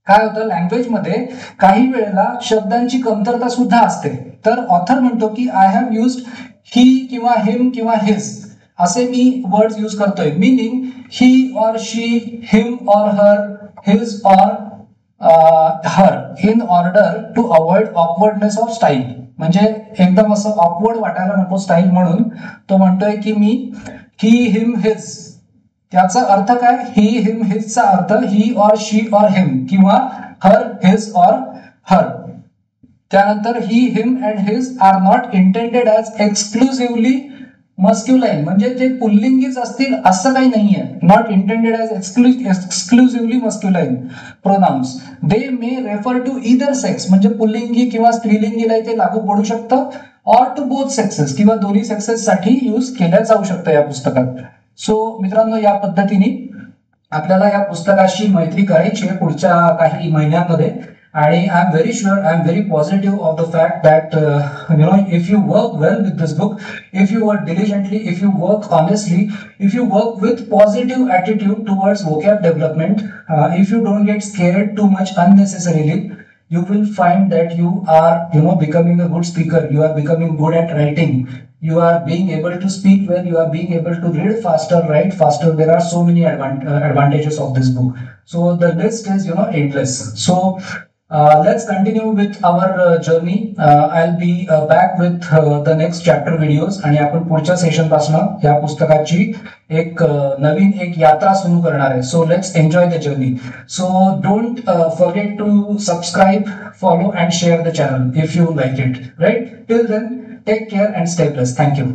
काय होतं, लँग्वेजमध्ये काही वेळेला शब्दांची कमतरता सुद्धा असते. तर ऑथर म्हणतो की आय हॅव युज्ड ही किंवा हिम किंवा हिज असे मी वर्ड्स यूज करतोय. Meaning he or she, him or her, his or her in order to avoid awkwardness of style. म्हणजे एकदम असं ऑकवर्ड वाटायला नको स्टाईल म्हणून तो म्हणतोय की मी ही हिम हिज, त्याचा अर्थ काय, ही हिम हिजचा अर्थ ही ऑर शी ऑर हिम किंवा हर हिज ऑर हर. त्यानंतर he him and his are not intended as exclusively masculine, म्हणजे ते पुल्लिंगीच असतील असं काही नाहीये. Not intended as exclusively masculine pronouns. They may refer to either sex, म्हणजे पुल्लिंगी किंवा स्त्रीलिंगीला ते लागू पडू शकतं. ऑर टू बोथ सेक्सेस, किंवा दोन्ही सेक्सेस साठी यूज केल्या जाऊ शकतं या पुस्तकात. सो मित्रांनो, या पद्धतीने आपल्याला या पुस्तकाशी मैत्री करायची आहे पुढच्या काही महिन्यांमध्ये. आणि I am very sure, I am very positive of the fact that if you work well with this book, if you work diligently, if you work honestly, if you work with positive attitude towards vocab development, if you don't get scared too much unnecessarily, you will find that you are becoming a good speaker, you are becoming good at writing, you are being able to speak well, you are being able to read faster, write faster. There are so many advantages of this book. So the list is endless. So let's continue with our journey. I'll be back with the next chapter videos, आणि आपण पुढच्या session पासून या पुस्तकाची एक नवीन यात्रा सुरू करणार आहे. So let's enjoy the journey. So don't forget to subscribe, follow and share the channel if you like it. Right? Till then, take care and stay blessed. Thank you.